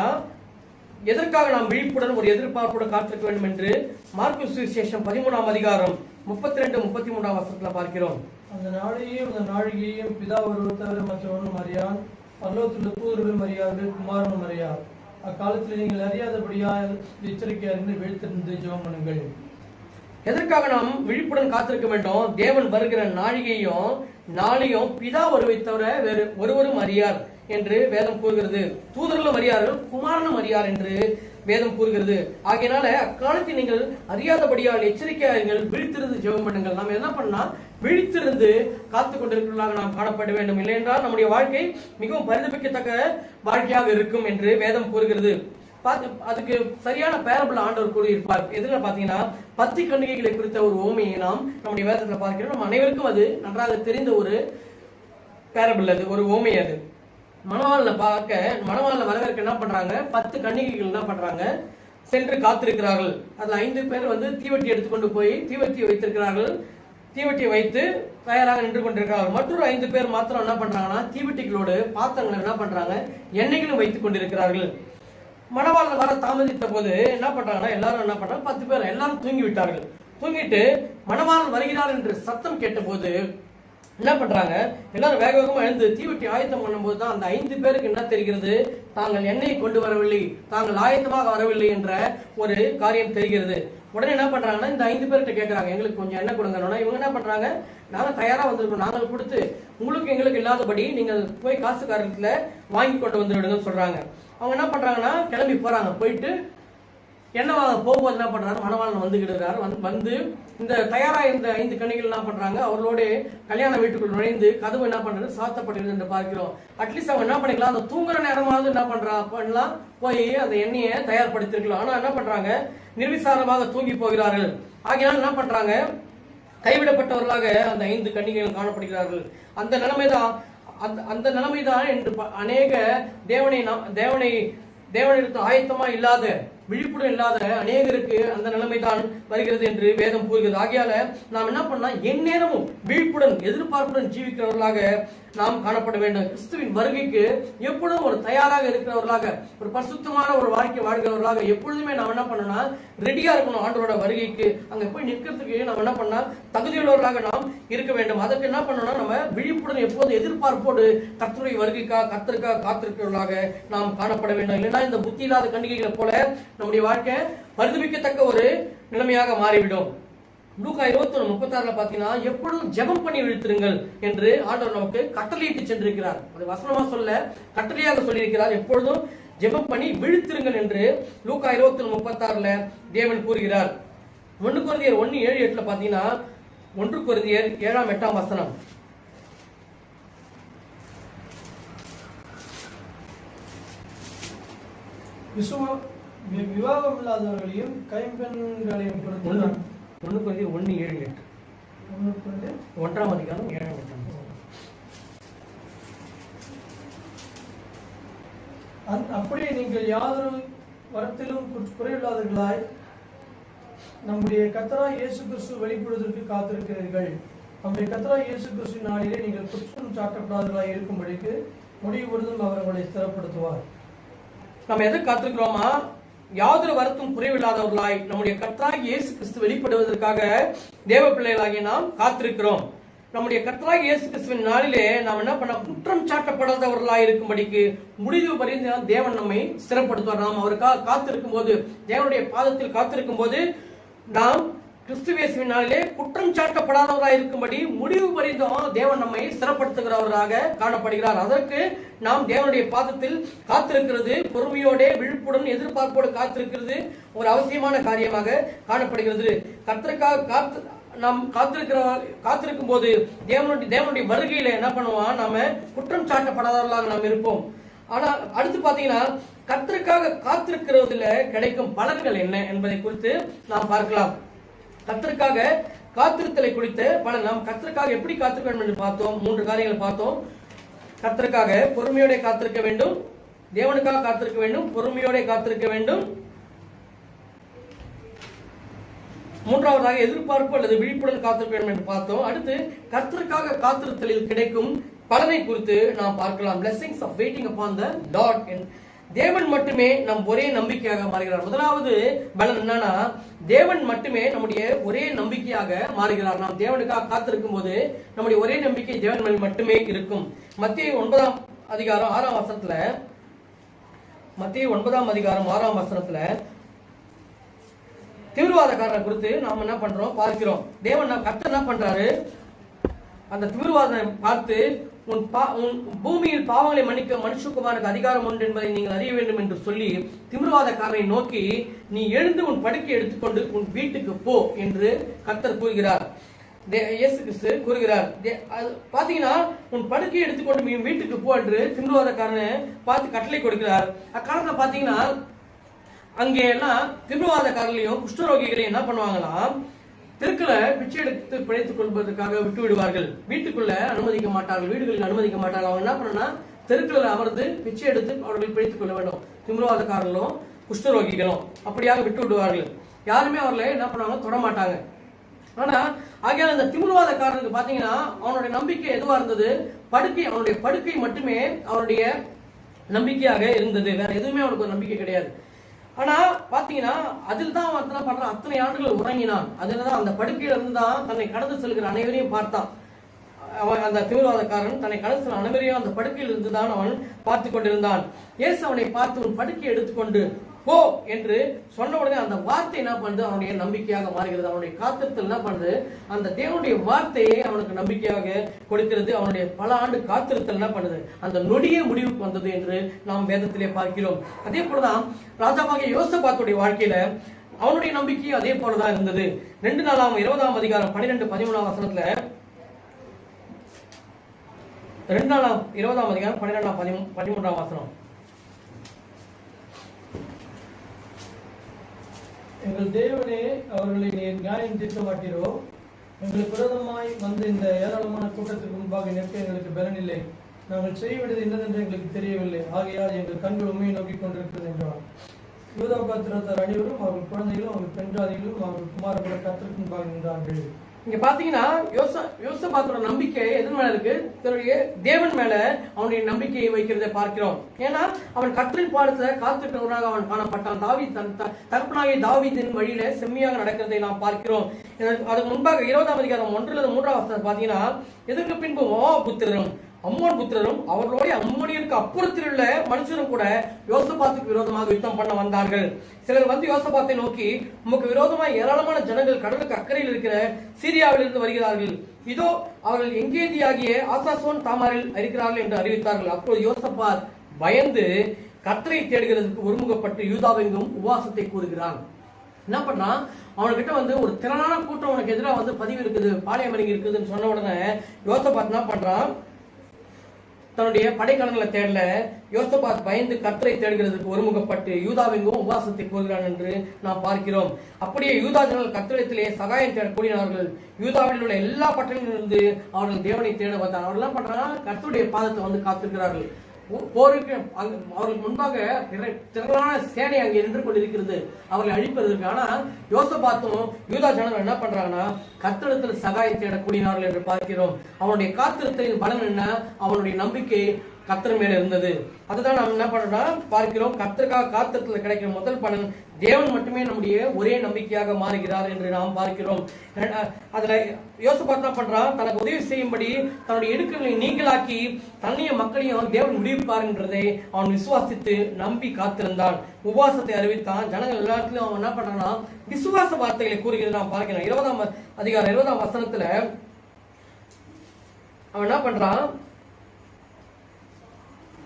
எதற்காக நாம் விழிப்புடன் ஒரு எதிர்பார்ப்புடன் காத்திருக்க வேண்டும் என்று மார்க்கு சுவிசேஷம் 13ஆம் அதிகாரம் 32-33 வசனத்துல பார்க்கிறோம். அந்த நாளையும் அந்த நாழிகையும் பிதா ஒருவர் தவிர மற்றவனும் அறியான், பரலோகத்தில் தூதர்களும் அறியார்கள், குமாரனும் அறியார். அக்காலத்தில் நீங்கள் அறியாதபடியால் எச்சரிக்கையாயிருந்து விழித்திருந்து ஜெபம் பண்ணுங்கள். எதற்காக நாம் விழிப்புடன் காத்திருக்க வேண்டும்? தேவன் வருகிற நாழிகையும் நாளையும் பிதா ஒருவை தவிர வேறு ஒருவரும் அறியார் என்று வேதம் கூறுகிறது. தூதர்களும் அறியார்கள், குமாரனும் அறியார் என்று வேதம் கூறுகிறது. ஆகையினால அக்காலத்தில் நீங்கள் அறியாதபடியால் எச்சரிக்கையார்கள், விழித்திருந்து ஜெபம் பண்ணுங்கள். நாம் என்ன பண்ணா விழித்திருந்து காத்துக் கொண்டிருக்கிறவர்களாக நாம் காணப்பட வேண்டும். இல்லை என்றால் நம்முடைய வாழ்க்கை மிகவும் பரிதபிக்கத்தக்க வாழ்க்கையாக இருக்கும் என்று வேதம் கூறுகிறது. அதுக்கு சரியான பேரபிள் ஆண்டவர் கூறியிருப்பார். எதுல பாத்தீங்கன்னா 10 கன்னிகைகளை குறித்த ஒரு ஓமையை நாம் நம்முடைய வேதத்துல பார்க்கிறோம். நம்ம அனைவருக்கும் அது நன்றாக தெரிந்த ஒரு பேரபிள், அது ஒரு ஓமை. அது மணவாளனை வரவேற்க என்ன பண்றாங்க? 10 கன்னிகைகள் என்ன பண்றாங்க? சென்று காத்திருக்கிறார்கள். அதுல 5 பேர் தீவட்டி எடுத்துக்கொண்டு போய் தீவட்டியை வைத்திருக்கிறார்கள். தீவட்டியை வைத்து தயாராக நின்று கொண்டிருக்கிறார்கள். மற்றொரு 5 பேர் மாத்திரம் என்ன பண்றாங்கன்னா தீவட்டிகளோடு பாத்திரங்களை என்ன பண்றாங்க? எண்ணெய்களும் வைத்துக் கொண்டிருக்கிறார்கள். மணவாளன் வர தாமதித்த போது என்ன பண்றாங்கன்னா எல்லாரும் என்ன பண்றாங்க? 10 பேர் எல்லாரும் தூங்கி விட்டார்கள். தூங்கிட்டு மணவாளன் வருகிறார் என்று சத்தம் கேட்ட போது என்ன பண்றாங்க? எல்லாரும் வேக வேகமா எழுந்து தீவட்டி ஆயத்தம் பண்ணும் போதுதான் அந்த 5 பேருக்கு என்ன தெரிகிறது? தாங்கள் எண்ணெயை கொண்டு வரவில்லை, தாங்கள் ஆயத்தமாக வரவில்லை என்ற ஒரு காரியம் தெரிகிறது. உடனே என்ன பண்றாங்கன்னா இந்த 5 பேர்கிட்ட கேட்கறாங்க, எங்களுக்கு கொஞ்சம் எண்ணெய் கொடுங்க. இவங்க என்ன பண்றாங்க? நாங்க தயாரா வந்திருக்கோம், நாங்கள் கொடுத்து உங்களுக்கு எங்களுக்கு இல்லாதபடி நீங்கள் போய் காசுக்காரத்துல வாங்கி கொண்டு வந்து விடுங்கன்னு சொல்றாங்க. அவங்க என்ன பண்றாங்கன்னா கிளம்பி போறாங்க. போயிட்டு எண்ணெய் வாங்க போகும்போது என்ன பண்றாரு? மணவாளன் வந்துகிடுறாரு. வந்து இந்த தயாரா இருந்த 5 கன்னிகள் என்ன பண்றாங்க? அவர்களோட கல்யாண வீட்டுக்குள் நுழைந்து கதவு என்ன பண்றது? சாத்தப்பட்டிருது என்று பார்க்கிறோம். அட்லீஸ்ட் அவங்க என்ன பண்ணிக்கலாம்? அந்த தூங்குற நேரமாவது என்ன பண்ணலாம்? போய் அந்த எண்ணெயை தயார்படுத்திருக்கலாம். ஆனா என்ன பண்றாங்க? நிர்விசாரமாக தூங்கி போகிறார்கள். ஆகையால் என்ன பண்றாங்க? கைவிடப்பட்டவர்களாக அந்த 5 கன்னிகள் காணப்படுகிறார்கள். அந்த நிலைமைதான் என்று அநேக தேவனிடத்து ஆயத்தமா இல்லாத, விழிப்புடன் இல்லாத அநேகருக்கு அந்த நிலைமைதான் வருகிறது என்று வேதம் கூறுகிறது. ஆகையால நாம் என்ன பண்ணா எந்நேரமும் விழிப்புடன் எதிர்பார்ப்புடன் ஜீவிக்கிறவர்களாக நாம் காணப்பட வேண்டும். கிறிஸ்துவின் வருகைக்கு எப்பொழுதும் ஒரு தயாராக இருக்கிறவர்களாக, ஒரு பரிசுத்தமான ஒரு வாழ்க்கை வாழ்கிறவர்களாக எப்பொழுதுமே நாம் என்ன பண்ணணும்னா ரெடியா இருக்கணும். ஆண்டவரோட வருகைக்கு அங்க போய் நிற்கிறதுக்கு நாம் என்ன பண்ணா தகுதியுள்ளவர்களாக நாம் இருக்க வேண்டும். அதற்கு என்ன பண்ணணும்னா நம்ம விழிப்புடன் எப்போது எதிர்பார்ப்போடு கர்த்தருடைய வருகைக்காக கர்த்தருக்காக காத்திருக்கிறவர்களாக நாம் காணப்பட வேண்டும். இல்லைன்னா இந்த புத்தி இல்லாத கன்னிகைகளை போல நம்முடைய வாழ்க்கை பரிதபிக்கத்தக்க ஒரு நிலைமையாக மாறிவிடும். லூக்கா 21:36 பாத்தீங்கன்னா எப்பொழுதும் ஜெபம் பண்ணி விழித்திருங்கள் என்று ஆண்டவர் நமக்கு கட்டளையிட்டு சென்றிருக்கிறார். அது வசனமா சொல்ல கட்டளையாக சொல்லியிருக்கிறார். எப்பொழுதும் ஜெபம் பண்ணி விழித்திருங்கள் என்று லூக்கா 21:36 தேவன் கூறுகிறார். 1 கொரிந்தியர் 1:7-8 பாத்தீங்கன்னா 1 கொரிந்தியர் 7-8 வசனம். விவாகம் இல்லாதவர்களையும் கைம்பெண்களையும் பொறுத்து 1 கொரிந்தியர் 1:7-8 1ஆம் அதிகாரம் 7-8. அப்படியே நீங்கள் யாதொரு வரத்திலும் குறையில்லாதவர்களாய் நம்முடைய கர்த்தராகிய இயேசு கிறிஸ்து வெளிப்படுவதற்கு காத்திருக்கிறீர்கள். நம்முடைய கர்த்தராகிய இயேசு கிறிஸ்துவின் நாளிலே நீங்கள் குற்றம் சாட்டப்படாதவர்களாய் இருக்கும்படிக்கு முடிவு பொழுதும் அவர் உங்களை ஸ்திரப்படுத்துவார். நம்ம எதை காத்திருக்கிறோமா? யாதொரு வருத்தம் குறைவில்லாதவர்களாய் நம்முடைய கர்த்தராகிய இயேசு கிறிஸ்து வெளிப்படுவதற்காக தேவ பிள்ளைகளாகிய நாம் காத்திருக்கிறோம். நம்முடைய கர்த்தராகிய இயேசு கிறிஸ்துவின் நாளிலே நாம் என்ன பண்ண, குற்றம் சாட்டப்படாதவர்களாய் இருக்கும்படிக்கு முடிவு பரிந்து தேவன் நம்மை ஸ்திரப்படுத்துவார். நாம் அவருக்காக காத்திருக்கும் போது, தேவனுடைய பாதத்தில் காத்திருக்கும் போது, நாம் கிறிஸ்துவேசுவின் நாளிலே குற்றம் சாட்டப்படாதவராக இருக்கும்படி முடிவு பரிந்தும் தேவன் நம்மை ஸ்திரப்படுத்துகிறவராக காணப்படுகிறார். அதற்கு நாம் தேவனுடைய பாதத்தில் காத்திருக்கிறது, பொறுமையோட விழிப்புடன் எதிர்பார்ப்போடு காத்திருக்கிறது ஒரு அவசியமான காரியமாக காணப்படுகிறது. கர்த்தருக்காக நாம் காத்திருக்கும் போது தேவனுடைய வருகையில என்ன பண்ணுவோம், நாம குற்றம் சாட்டப்படாதவர்களாக நாம் இருப்போம். ஆனா அடுத்து பாத்தீங்கன்னா, கர்த்தருக்காக காத்திருக்கிறதுல கிடைக்கும் பலன்கள் என்ன என்பதை குறித்து நாம் பார்க்கலாம். கர்த்தருக்காக காத்திருத்தலை குறித்த பலன், நாம் கர்த்தருக்காக எப்படி காத்திருக்க வேண்டும் என்று பார்த்தோம். 3 காரியங்களை பார்த்தோம். கர்த்தருக்காக பொறுமையோட காத்திருக்க வேண்டும், தேவனுக்காக காத்திருக்க வேண்டும், பொறுமையோட காத்திருக்க வேண்டும். 3வதாக எதிர்பார்ப்பு அல்லது விழிப்புடன் காத்திருக்க வேண்டும் என்று பார்த்தோம். அடுத்து கர்த்தருக்காக காத்திருத்தலில் கிடைக்கும் பலனை குறித்து நாம் பார்க்கலாம். blessings of waiting upon the Lord. தேவன் மட்டுமே நம் ஒரே நம்பிக்கையாக மாறுகிறார். முதலாவது பலன் என்னன்னா, தேவன் மட்டுமே நம்முடைய ஒரே நம்பிக்கையாக மாறுகிறார். நாம் தேவனுக்காக காத்திருக்கும் போது நம்முடைய ஒரே நம்பிக்கை தேவன் மேல் மட்டுமே இருக்கும். மத்தேயு 9ஆம் அதிகாரம் 6ஆம் வசனத்துல, மத்தேயு 9ஆம் அதிகாரம் 6ஆம் வசனத்துல தீவிரவாதக்காரரை குறித்து நாம் என்ன பண்றோம் பார்க்கிறோம். தேவன் கர்த்தர் என்ன பண்றாரு, அந்த தீவிரவாதனை பார்த்து, உன் பூமியில் பாவங்களை மன்னிக்க மனுஷகுமாரனுக்கு அதிகாரம் உண்டு என்பதை நீங்கள் அறிய வேண்டும் என்று சொல்லி தீவிரவாதக்காரனை நோக்கி, நீ எழுந்து உன் படுக்கை எடுத்துக்கொண்டு உன் வீட்டுக்கு போ என்று கர்த்தர் கூறுகிறார். இயேசு கிறிஸ்து கூறுகிறார். பாத்தீங்கன்னா, உன் படுக்கையை எடுத்துக்கொண்டு நீ வீட்டுக்கு போ என்று தீவிரவாதக்காரனை பார்த்து கட்டளை கொடுக்கிறார். அக்காலத்துல பாத்தீங்கன்னா, அங்கே எல்லாம் தீவிரவாதக்காரர்களையும் குஷ்டரோகிகளையும் என்ன பண்ணுவாங்களாம், தெருக்களை பிச்சை எடுத்து பிழைத்துக் கொள்வதற்காக விட்டு விடுவார்கள். வீட்டுக்குள்ள அனுமதிக்க மாட்டார்கள், வீடுகளில் அனுமதிக்க மாட்டார்கள். அவங்க என்ன பண்ணா, தெருக்களில் அமர்ந்து பிச்சை எடுத்து அவர்கள் பிழைத்துக் கொள்ள வேண்டும். தீவிரவாதக்காரர்களும் குஷ்டரோகிகளும் அப்படியாக விட்டு விடுவார்கள். யாருமே அவர்களை என்ன பண்ணுவாங்க, தொட மாட்டாங்க. ஆனா ஆகையால் அந்த தீவிரவாதக்காரனுக்கு பாத்தீங்கன்னா, அவனுடைய நம்பிக்கை எதுவா இருந்தது, படுக்கை, அவனுடைய படுக்கை மட்டுமே அவனுடைய நம்பிக்கையாக இருந்தது. வேற எதுவுமே அவனுக்கு ஒரு நம்பிக்கை கிடையாது. ஆனா பாத்தீங்கன்னா, அதில் தான் அவன் என்ன பண்றான், அத்தனை ஆண்டுகள் உறங்கினான். அதுலதான் அந்த படுக்கையில இருந்து தான் தன்னை கடந்து செல்கிற அனைவரையும் பார்த்தான். அவன் அந்த தீவிரவாதக்காரன் தன்னை கடந்து செல்கிற அனைவரையும் அந்த படுக்கையில் இருந்து தான் அவன் பார்த்து கொண்டிருந்தான். இயேசு அவனை பார்த்து உன் படுக்கையை எடுத்துக்கொண்டு போ என்று சொன்ன உடனே அந்த வார்த்தை என்ன பண்ணுது, அவனுடைய நம்பிக்கையாக மாறுகிறது. அவனுடைய காத்திருத்தல் என்ன பண்ணுது, அந்த தேவனுடைய வார்த்தையை அவனுக்கு நம்பிக்கையாக கொடுக்கிறது. அவனுடைய பல ஆண்டு காத்திருத்தல் என்ன பண்ணுது, அந்த நொடிய முடிவுக்கு வந்தது என்று நாம் வேதத்திலே பார்க்கிறோம். அதே போலதான் ராஜாவாகிய யோசபாத்துடைய வாழ்க்கையில அவனுடைய நம்பிக்கையும் அதே போலதான் இருந்தது. 2 நாளாம் 20ஆம் அதிகாரம் 12-13ஆம் வசனத்துல, 2 நாளாம் 20ஆம் அதிகாரம் 12-13ஆம் வசனம், எங்கள் தேவனே, அவர்களை நீர் நியாயம் தீர்க்க மாட்டீரோ? எங்களுக்கு விரோதமாய் வந்து இந்த ஏராளமான கூட்டத்திற்கு முன்பாக நிற்க எங்களுக்கு பலனில்லை. நாங்கள் செய்வது என்னதென்று எங்களுக்கு தெரியவில்லை. ஆகையால் எங்கள் கண்கள் உண்மையை நோக்கி கொண்டிருக்கிறது என்றார். யூதா கோத்திரத்தார் அனைவரும் அவர்கள் குழந்தைகளும் அவர்கள் பெண் ஜாதிகளும் அவர்கள் குமாரர்களை கர்த்தருக்கு முன்பாக நின்றார்கள். இங்க பாத்தீங்கன்னா, யோசபாத்தோட நம்பிக்கை எது மேல இருக்கு, தன்னுடைய தேவன் மேல அவனுடைய நம்பிக்கையை வைக்கிறதை பார்க்கிறோம். ஏன்னா அவன் கர்த்தரின் பாடத்துல காத்திருக்கிறவனாக அவன் காணப்பட்டான். தகப்பனாகிய தாவீதின் வழியில செம்மையாக நடக்கிறதை நாம் பார்க்கிறோம். அதுக்கு முன்பாக 20ஆம் அதிகாரம் 1-3ஆம் வசனம் பாத்தீங்கன்னா, இதற்கு பின்பு மோவாப் புத்திரரும் அம்மோன் புத்திரரும் அவர்களுடைய அம்மோனியருக்கு அப்புறத்தில் உள்ள மனுஷரும் கூட யோசபாத்துக்கு விரோதமாக யுத்தம் பண்ண வந்தார்கள். சிலர் வந்து யோசபாத்தை நோக்கி, உமக்கு விரோதமாக ஏராளமான ஜனங்கள் கடலுக்கு அக்கறையில் இருக்கிற சீரியாவிலிருந்து வருகிறார்கள். இதோ அவர்கள் எங்கேதியாகிய ஆசாசோன் தாமாரில் இருக்கிறார்கள் என்று அறிவித்தார்கள். அப்போது யோசபாத் பயந்து கர்த்தரை தேடுகிறதுக்கு ஒருமுகப்பட்டு யூதாவெங்கும் உபவாசத்தை கூறுகிறான். என்ன பண்றான், அவன்கிட்ட வந்து ஒரு திரளான கூட்டம் உனக்கு எதிராக வந்து பதிவு இருக்குது, பாளையம் இறங்கி இருக்குதுன்னு சொன்ன உடனே யோசபாத் என்ன பண்றான், தன்னுடைய படைக்கலங்களை தேடல. யோசபாத் பயந்து கர்த்தரை தேடுகிறதுக்கு ஒருமுகப்பட்டு யூதாவெங்கும் உபவாசத்தை கூறுகிறான் என்று நாம் பார்க்கிறோம். அப்படியே யூதா ஜனங்கள் கர்த்தரிடத்திலே சகாயம் தேட கூடினார்கள். யூதாவில் உள்ள எல்லா பட்டணங்களிலிருந்து அவர்கள் தேவனை தேட வந்தார். அவர்கள் என்ன பண்றாங்க, கர்த்தருடைய பாதத்தை வந்து காத்திருக்கிறார்கள். போருக்கு அவர்களுக்கு முன்பாக திரளான சேனை அங்கே நின்று கொண்டிருக்கிறது அவர்களை அழிப்பதற்கு. ஆனா யோசபாத்தும் யூதா ஜனங்கள் என்ன பண்றாங்கன்னா, கர்த்தரிடத்தில் சகாயம் தேட கூடினார்கள் என்று பார்க்கிறோம். அவனுடைய காத்திருத்தலின் பலன் என்ன, அவனுடைய நம்பிக்கை கர்த்தர் மேல இருந்தது. அதுதான் நாம் என்ன பண்றோம்னா பார்க்கிறோம். கர்த்தருக்காக காத்திருத்தல கிடைக்கிற முதல் பலன் தேவன் மட்டுமே நம்முடைய ஒரே நம்பிக்கையாக மாறுகிறார் என்று நாம் பார்க்கிறோம். அதுல யோசபாத் என்ன பண்றான், தனக்கு உதவி செய்யும்படி தன்னுடைய இடுக்களை நீங்களாக்கி தன்னையும் மக்களையும் தேவன் விடுவிப்பார் என்றதை அவன் விசுவாசித்து நம்பி காத்திருந்தான். உபவாசத்தை அறிவித்தான். ஜனங்கள் எல்லாத்துலயும் அவன் என்ன பண்றான்னா விசுவாச வார்த்தைகளை கூறுகிறது நாம் பார்க்கிறோம். 20ஆம் அதிகாரம் 20ஆம் வசனத்துல அவன் என்ன பண்றான்,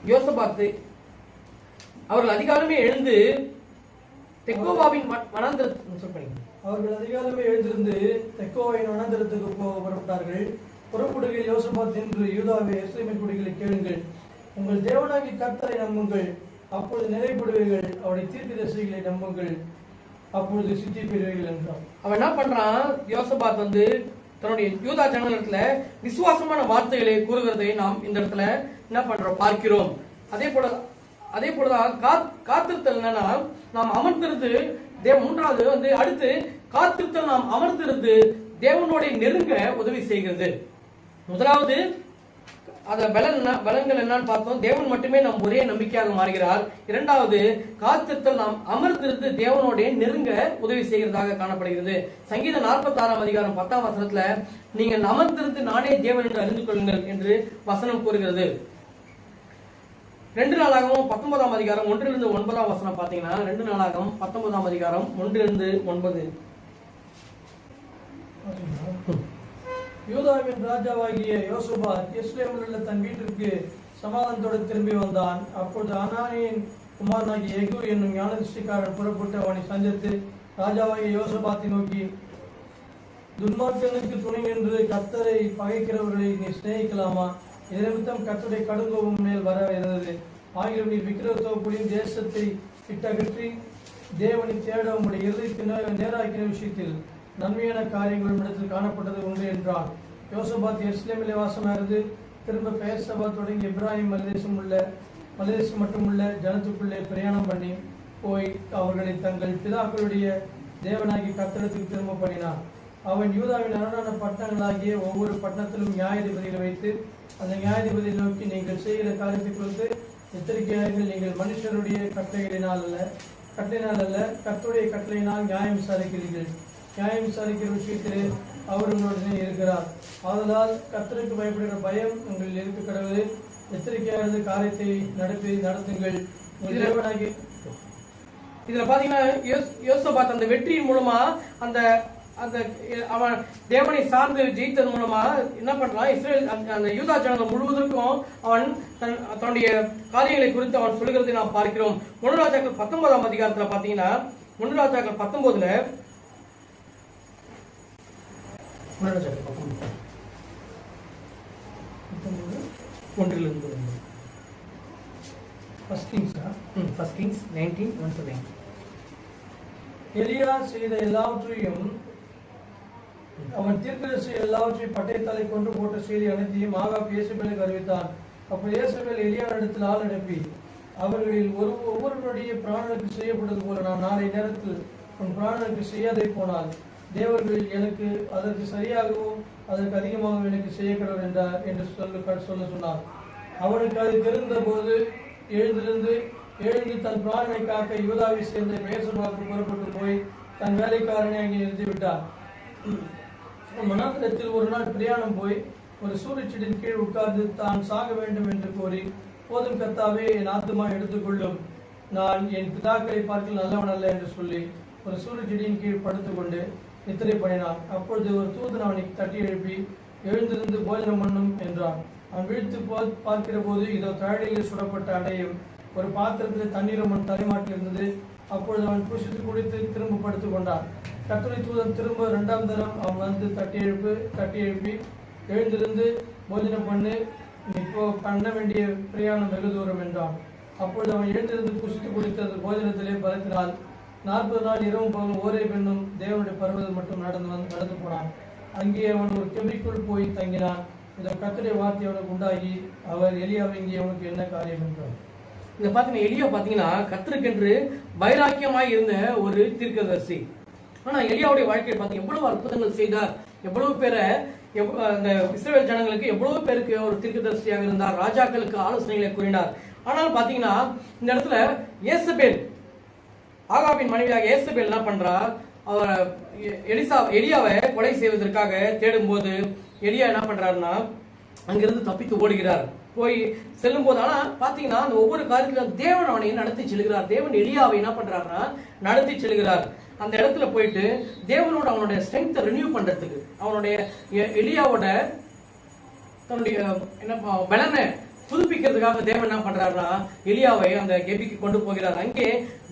யோசபாத்து அவர்கள் அதிகாரமே எழுந்து தெக்கோவாவின் அவர்கள் அதிகாரமே எழுந்திருந்து தெக்கோவாவின் வனாந்திரத்துக்கு புறப்பட்டார்கள். புறப்படுகையில் யோசபாத் என்று யூதாவே எருசலேமின் குடிகளை கேளுங்கள், உங்கள் தேவனாகி கர்த்தரை நம்புங்கள், அப்பொழுது நிறைப்படுவீர்கள், அவருடைய தீர்க்கதரிசிகளை நம்புங்கள், அப்பொழுது சித்தி பெறுவீர்கள் என்றான். அவன் என்ன பண்றான், யோசபாத் தன்னுடைய யூதா ஜனங்களிடத்துல விசுவாசமான வார்த்தைகளை கூறுகிறதை நாம் இந்த இடத்துல என்ன பண்றோம் பார்க்கிறோம். அதே போலதான் காத்திருத்தல் என்னன்னா நாம் அமர்ந்திருந்து மூன்றாவது அடுத்து காத்திருத்தல் நாம் அமர்ந்திருந்து தேவனுடைய நெருங்க உதவி செய்கிறது. முதலாவது பலன்கள் என்னன்னு பார்த்தோம், தேவன் மட்டுமே நம் ஒரே நம்பிக்கையாக மாறுகிறார். இரண்டாவது காத்திருத்தல் நாம் அமர்ந்திருந்து தேவனுடைய நெருங்க உதவி செய்கிறதாக காணப்படுகிறது. சங்கீதம் 46ஆம் அதிகாரம் 10ஆம் வசனத்துல நீங்கள் அமர்ந்திருந்து நானே தேவன் என்று அறிந்து கொள்ளுங்கள் என்று வசனம் கூறுகிறது. 2 நாளாகவும் 19ஆம் அதிகாரம் 1 - 9ஆம் வசனம் பாத்தீங்கன்னா 2 நாளாகவும் 19ஆம் அதிகாரம் 1 - 9. யூதாவின் ராஜாவாகிய யோசபாத் எருசலேமில் உள்ள தன் வீட்டிற்கு சமாதானத்தோடு திரும்பி வந்தான். அப்பொழுது அனானியின் குமாரனாகிய யெகூ என்னும் ஞானதிஷ்டிக்காரன் புறப்பட்டு அவனை சந்தித்து ராஜாவாகிய யோசபாத்தை நோக்கி, துன்மார்க்கனுக்கு துணை நின்று கர்த்தரை பகைக்கிறவர்களை நீ சிநேகிக்கலாமா? இது நிமித்தம் கர்த்தருடைய கடுங்கோபம் மேல் வர இருந்தது. ஆகிலும் நீ விக்கிரகத்தோப்புகளின் தேசத்தை விட்டகற்றி தேவனை தேட உம்முடைய இருதயத்தை நேராக்கின விஷயத்தில் நன்மையான காரியங்களும் இடத்தில் காணப்பட்டது உண்டு என்றான். யோசபாத் எருசலேமிலே வாசமாயிருந்து திரும்ப பெயர்சபா தொடங்கி இப்ராஹிம் மலைதேசம் மட்டுமுள்ள ஜனத்துக்குள்ளே பிரயாணம் பண்ணி போய் அவர்களை தங்கள் பிதாக்களுடைய தேவனாகி கர்த்தருக்கு திரும்ப பண்ணினான். அவன் யூதாவின் அரணான பட்டணங்களாகிய ஒவ்வொரு பட்டணத்திலும் நியாயாதிபதிகளை வைத்து அந்த நியாயாதிபதியை நோக்கி, நீங்கள் செய்கிற காரியத்தை குறித்து எச்சரிக்கையார்கள், நீங்கள் மனுஷருடைய கட்டளையினால் அல்ல கர்த்தருடைய கட்டளையினால் நியாயம் விசாரிக்கிறீர்கள். நியாயம் விசாரிக்கிற விஷயத்திலே அவர் உங்களுடனே இருக்கிறார். ஆதலால் கர்த்தருக்கு பயப்படுகிற பயம் உங்களில் இருக்க கடவுளே, எச்சரிக்கையாக காரியத்தை நடத்துங்கள். இதுல பாத்தீங்கன்னா யோசபாத் அந்த வெற்றியின் மூலமா அவன் தேவனை சார்ந்து ஜெயித்தது மூலமா என்ன பண்றான், இஸ்ரேல் அந்த யூதா ஜனங்கள் முழுவதற்கும் அவன் தன்னுடைய காரியங்களை குறித்து அவன் சொல்லுகிறதை நாம் பார்க்கிறோம். 1 ராஜாக்கள் 19ஆம் அதிகாரத்துல பாத்தீங்கன்னா 1 ராஜாக்கள் 19 எலியா செய்த எல்லாவற்றையும் அவன் தீர்க்கதரிசி எல்லாவற்றையும் பட்டயத்தாலை கொண்டு போட்ட செய்தி அனைத்தையும் ஆகாப் இயேசபேலுக்கு அறிவித்தான். அப்ப இயேசபேல் எலியாவிடத்தில் ஆள் அனுப்பி, அவர்களில் ஒவ்வொருவருடைய பிராணனுக்கு செய்யப்பட்டது போல நான் நாளை நேரத்தில் உன் பிராணனுக்கு செய்யாதே போனால் தேவர்கள் எனக்கு அதற்கு சரியாகவும் அதற்கு அதிகமாகவும் எனக்கு செய்ய கடவுள் என்றார் என்று சொல்ல சொன்னார். அவனுக்கு அது தெரிந்த போது எழுந்து தன் பிராணனை காக்க யூதாவை சேர்ந்த பெயர்சபாவுக்கு புறப்பட்டு போய் தன் வேலைக்காரனை அங்கே நிறுத்திவிட்டார். மனாந்திரத்தில் ஒரு நாள் பிரயாணம் போய் ஒரு சூரியச்செடியின் கீழ் உட்கார்ந்து தான் சாக வேண்டும் என்று கோரி, போதும் கர்த்தாவே, என் ஆத்துமா எடுத்துக்கொள்ளும், நான் என் பிதாக்களை பார்க்க நல்லவன் அல்ல என்று சொல்லி ஒரு சூரியச்செடியின் கீழ் படுத்துக்கொண்டு நித்திரை பண்ணினான். அப்பொழுது ஒரு தூதன் அவனை தட்டி எழுப்பி, எழுந்திருந்து போஜனம் பண்ணும் என்றான். அவன் விழித்து பார்க்கிற போது இதோ தழலில் சுடப்பட்ட அடையும் ஒரு பாத்திரத்தில் தண்ணீரும் அவன் தலைமாட்டில் இருந்தது. அப்பொழுது அவன் புசித்து குடித்து திரும்ப படுத்துக் கொண்டான். கர்த்தருடைய தூதன் திரும்ப 2ஆம் தரம் அவன் வந்து தட்டி எழுப்பி எழுந்திருந்து போஜனம் பண்ணு, இப்போ பண்ண வேண்டிய பிரயாணம் வெகு தூரம் என்றான். அப்பொழுது அவன் எழுந்திருந்து புசித்து குடித்த போஜனத்திலே பலத்தினால் 40 நாள் இரவும் பகலும் ஓரே பெண்ணும் தேவனுடைய பர்வதம் மட்டும் நடந்து போனான். அங்கே அவன் ஒரு கெபிக்குள் போய் தங்கினான். இந்த கர்த்தருடைய வார்த்தை அவனுக்கு உண்டாகி, அவர் எலியாவை இங்கே அவனுக்கு என்ன காரியம் என்றார். இங்க பாத்தீங்கன்னா எலியா பாத்தீங்கன்னா கர்த்தருக்கென்று வைராக்கியமாய் இருந்த ஒரு தீர்க்கதரிசி. ஆனா எலியாவுடைய வாழ்க்கையை பார்த்து எவ்வளவு அற்புதங்கள் செய்தார், எவ்வளவு பேரை அந்த இஸ்ரவேல் ஜனங்களுக்கு எவ்வளவு பேருக்கு ஒரு தீர்க்கதரிசியாக இருந்தார், ராஜாக்களுக்கு ஆலோசனைகளை கூறினார். ஆனால் பாத்தீங்கன்னா இந்த இடத்துல ஏசபேல், ஆகாபின் மனைவியாக ஏசபேல் என்ன பண்றா, அவர் எலியாவை கொலை செய்வதற்காக தேடும் போது எலியா என்ன பண்றாருன்னா அங்கிருந்து தப்பித்து ஓடுகிறார். போய் செல்லும் போது ஆனா பாத்தீங்கன்னா அந்த ஒவ்வொரு காரியத்திலும் தேவன் அவனை நடத்தி செல்கிறார். தேவன் எலியாவை என்ன பண்றாருன்னா நடத்தி செல்கிறார். அந்த இடத்துல போயிட்டு தேவனோட அவனுடைய ஸ்ட்ரென்த்தை ரினியூ பண்றதுக்கு, அவனுடைய எலியாவோட தன்னுடைய என்ன பலனை புதுப்பிக்கிறதுக்காக தேவன் என்ன பண்றாருன்னா எலியாவை அந்த கெபிக்கு கொண்டு போகிறார். அங்கே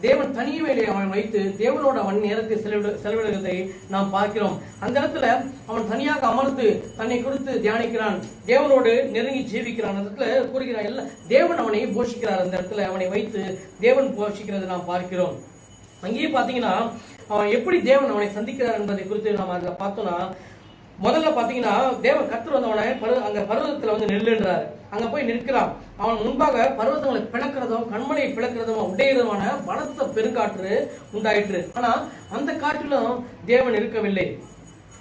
தேவன் தனிமையிலே அவன் வைத்து தேவனோட அவன் நேரத்தை செலவிடுவதை நாம் பார்க்கிறோம். அந்த இடத்துல அவன் தனியாக அமர்ந்து தன்னை குறித்து தியானிக்கிறான், தேவனோடு நெருங்கி ஜீவிக்கிறான். அந்த இடத்துல கூறுகிறான், எல்லாம் தேவன் அவனை போஷிக்கிறார். அந்த இடத்துல அவனை வைத்து தேவன் போஷிக்கிறது நாம் பார்க்கிறோம். அங்கேயே பாத்தீங்கன்னா அவன் எப்படி தேவன் அவனை சந்திக்கிறார் என்பதை குறித்து நாம் அதுல பார்த்தோம்னா, முதல்ல பாத்தீங்கன்னா தேவன் கர்த்தர் வந்தவனை அங்க பர்வதத்துல வந்து நெல்லுன்றாரு. அங்க போய் நிற்கிறான். அவன் முன்பாக பர்வதங்களை பிளக்கிறதும் கண்மலையை பிளக்கிறதும் உடையதுமான பலத்த பெருங்காற்று உண்டாயிற்று. ஆனா அந்த காற்றிலும் தேவன் இருக்கவில்லை.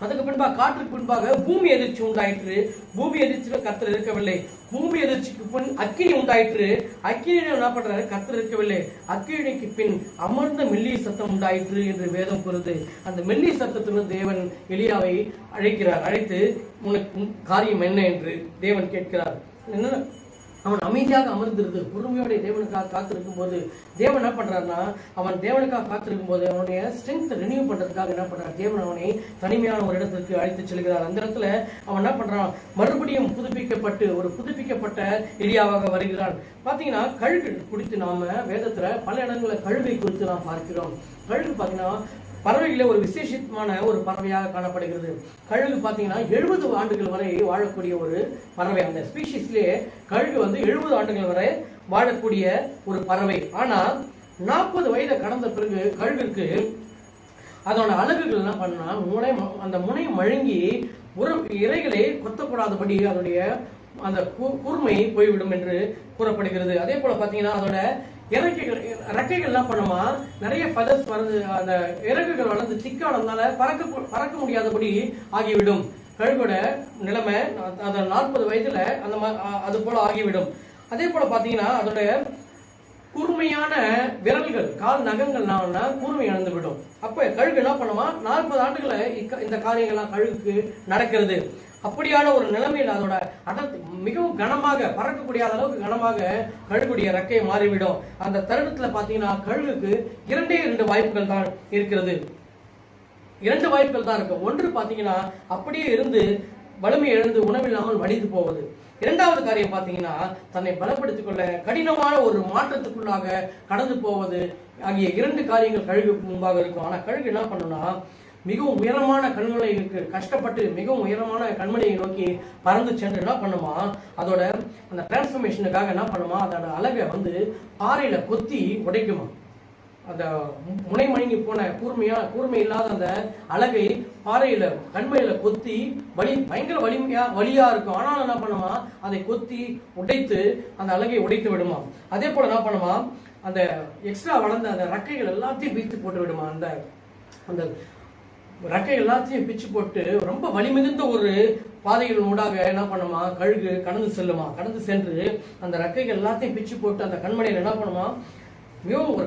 அதுக்கு பின்பாக காற்றுக்கு பின்பாக பூமி எதிர்ச்சி உண்டாயிற்று. பூமி எதிர்ச்சியில கர்த்தர் இருக்கவில்லை. பூமி எதிர்ச்சிக்கு பின் அக்கினி உண்டாயிற்று. அக்கினியில என்ன பண்றாரு, கர்த்தர் இருக்கவில்லை. அக்கினிக்கு பின் அமர்ந்த மெல்லிய சத்தம் உண்டாயிற்று என்று வேதம் கூறுது. அந்த மெல்லிய சத்தத்திலிருந்து தேவன் எலியாவை அழைக்கிறார். அழைத்து உனக்கு காரியம் என்ன என்று தேவன் கேட்கிறார். என்ன, அவன் அமைதியாக அமர்ந்திருந்து பொறுமையோட தேவனுக்காக காத்திருக்கும் போது தேவன் என்ன பண்றாருன்னா, அவன் தேவனுக்காக காத்திருக்கும் போது அவனுடைய ஸ்ட்ரென்த் ரினியூ பண்றதுக்காக என்ன பண்றாரு, தேவன் அவனை தனிமையான ஒரு இடத்திற்கு அழைத்து செல்கிறார். அந்த இடத்துல அவன் என்ன பண்றான், மறுபடியும் புதுப்பிக்கப்பட்டு ஒரு புதுப்பிக்கப்பட்ட எலியாவாக வருகிறான். பாத்தீங்கன்னா கழுகு குறித்து நாம வேதத்துல பல இடங்கள்ல கழுகை குறித்து நாம் பார்க்கிறோம். கழுகு பாத்தீங்கன்னா பறவைகளே ஒரு விசேஷமான ஒரு பறவையாக காணப்படுகிறது. கழுகு பாத்தீங்கன்னா 70 ஆண்டுகள் வரை வாழக்கூடிய ஒரு பறவை. அந்த ஸ்பீஷிஸ்லயே கழுகு வந்து 70 ஆண்டுகள் வரை வாழக்கூடிய ஒரு பறவை. ஆனா 40 வயதை கடந்த பிறகு கழுகுக்கு அதோட அலகுகள் என்ன பண்ணா, அந்த முனை மழுங்கி இறைகளை கொத்தக்கூடாதபடி அதோடைய அந்த கூர்மை போய்விடும் என்று கூறப்படுகிறது. அதே போல பாத்தீங்கன்னா அதோட ரெக்கைகள் என்ன பண்ணுமா, நிறைய பதர்ஸ் பறந்து அந்த இறகுகள் வளர்ந்து திக்கானதுனால பறக்க முடியாதபடி ஆகிவிடும். கழுகோட நிலைமை அந்த 40 வயதுல அந்த அது போல ஆகிவிடும். அதே போல பாத்தீங்கன்னா அதோட கூர்மையான விரல்கள், கால் நகங்கள்னா கூர்மை இழந்து விடும். அப்ப கழுகு என்ன பண்ணுமா, 40 ஆண்டுகளை இந்த காரியங்கள்லாம் கழுகுக்கு நடக்கிறது. அப்படியான ஒரு நிலைமையில் அதோட அடர்த்தி மிகவும் கனமாக பறக்கக்கூடிய அளவுக்கு கனமாக கழுகுடைய ரெக்கையை மாறிவிடும். அந்த தருணத்துல பாத்தீங்கன்னா கழுகுக்கு 2 வாய்ப்புகள் தான் இருக்கிறது. 2 வாய்ப்புகள் தான் இருக்கு. ஒன்று பாத்தீங்கன்னா அப்படியே இருந்து வலிமை எழுந்து உணவில்லாமல் வடிந்து போவது. இரண்டாவது காரியம் பாத்தீங்கன்னா தன்னை பலப்படுத்திக் கொள்ள கடினமான ஒரு மாற்றத்துக்குள்ளாக கடந்து போவது ஆகிய 2 காரியங்கள் கழுகுக்கு முன்பாக இருக்கும். ஆனா கழுகு என்ன பண்ணுனா, மிகவும் உயரமான கண்மலைக்கு கஷ்டப்பட்டு மிகவும் உயரமான கண்மலையை நோக்கி பறந்து சென்று என்ன பண்ணுமா, அதோட அந்த டிரான்ஸ்பர்மேஷனுக்காக என்ன பண்ணுமா, அதோட அழகை வந்து பாறையில கொத்தி உடைக்குமா. அந்த முனை மணிங்கி போன கூர்மை இல்லாத அந்த அழகை பாறையில கண்மலையில கொத்தி பயங்கர வலியா இருக்கும். ஆனாலும் என்ன பண்ணுமா, அதை கொத்தி உடைத்து அந்த அழகை உடைத்து விடுமா. அதே போல என்ன பண்ணுமா, அந்த எக்ஸ்ட்ரா வளர்ந்த அந்த ரெக்கைகள் எல்லாத்தையும் பிரித்து போட்டு விடுமா. அந்த ரெக்கை எல்லாத்தையும் பிச்சு போட்டு ரொம்ப வலிமிகுந்த ஒரு பாதைகள் ஊடாக என்ன பண்ணுமா, கழுகு கடந்து செல்லுமா. கடந்து சென்று அந்த ரெக்கைகள் எல்லாத்தையும் பிச்சு போட்டு அந்த கண்மலையில் என்ன பண்ணுமா, மிகவும் ஒரு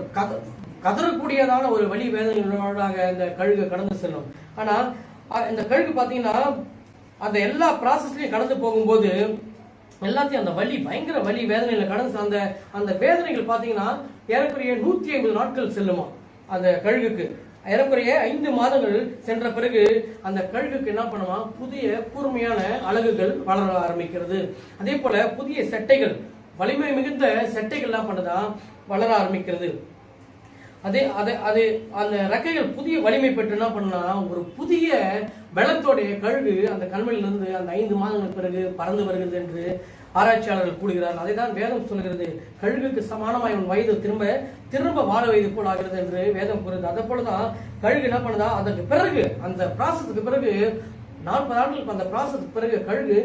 கதறக்கூடியதான ஒரு வலி வேதனைகளோடாக இந்த கழுகு கடந்து செல்லும். ஆனா இந்த கழுகு பாத்தீங்கன்னா அந்த எல்லா ப்ராசஸ்லயும் கடந்து போகும்போது எல்லாத்தையும் அந்த வலி பயங்கர வலி வேதனையில கடந்து அந்த வேதனைகள் பாத்தீங்கன்னா ஏறக்குறைய 150 நாட்கள் செல்லுமா. அந்த கழுகுக்கு ஏறக்குறைய 5 மாதங்கள் சென்ற பிறகு அந்த கழுகுக்கு என்ன பண்ணுமா, புதிய கூர்மையான அலகுகள் வளர ஆரம்பிக்கிறது. அதே போல புதிய செட்டைகள், வலிமை மிகுந்த செட்டைகள் என்ன பண்ணதா வளர ஆரம்பிக்கிறது. அந்த ரெக்கைகள் புதிய வலிமை பெற்று என்ன பண்ணா, ஒரு புதிய பலத்தோடைய கழுகு அந்த கண்மலையிலிருந்து அந்த 5 மாதங்களுக்கு பிறகு பறந்து வருகிறது என்று ஆராய்ச்சியாளர்கள் கூறுகிறார்கள். அதை தான் வேதம் சொல்கிறது. கழுகுக்கு சமானமாய் உன் வயது திரும்ப வாழ வயது போல் ஆகிறது என்று வேதம் கூறுகிறது. அதே போலதான் கழுகு என்ன பண்ணுதா, அதற்கு பிறகு அந்த ப்ராசஸுக்கு பிறகு 40 ஆண்டுகளுக்கு அந்த ப்ராசஸுக்கு பிறகு கழுகு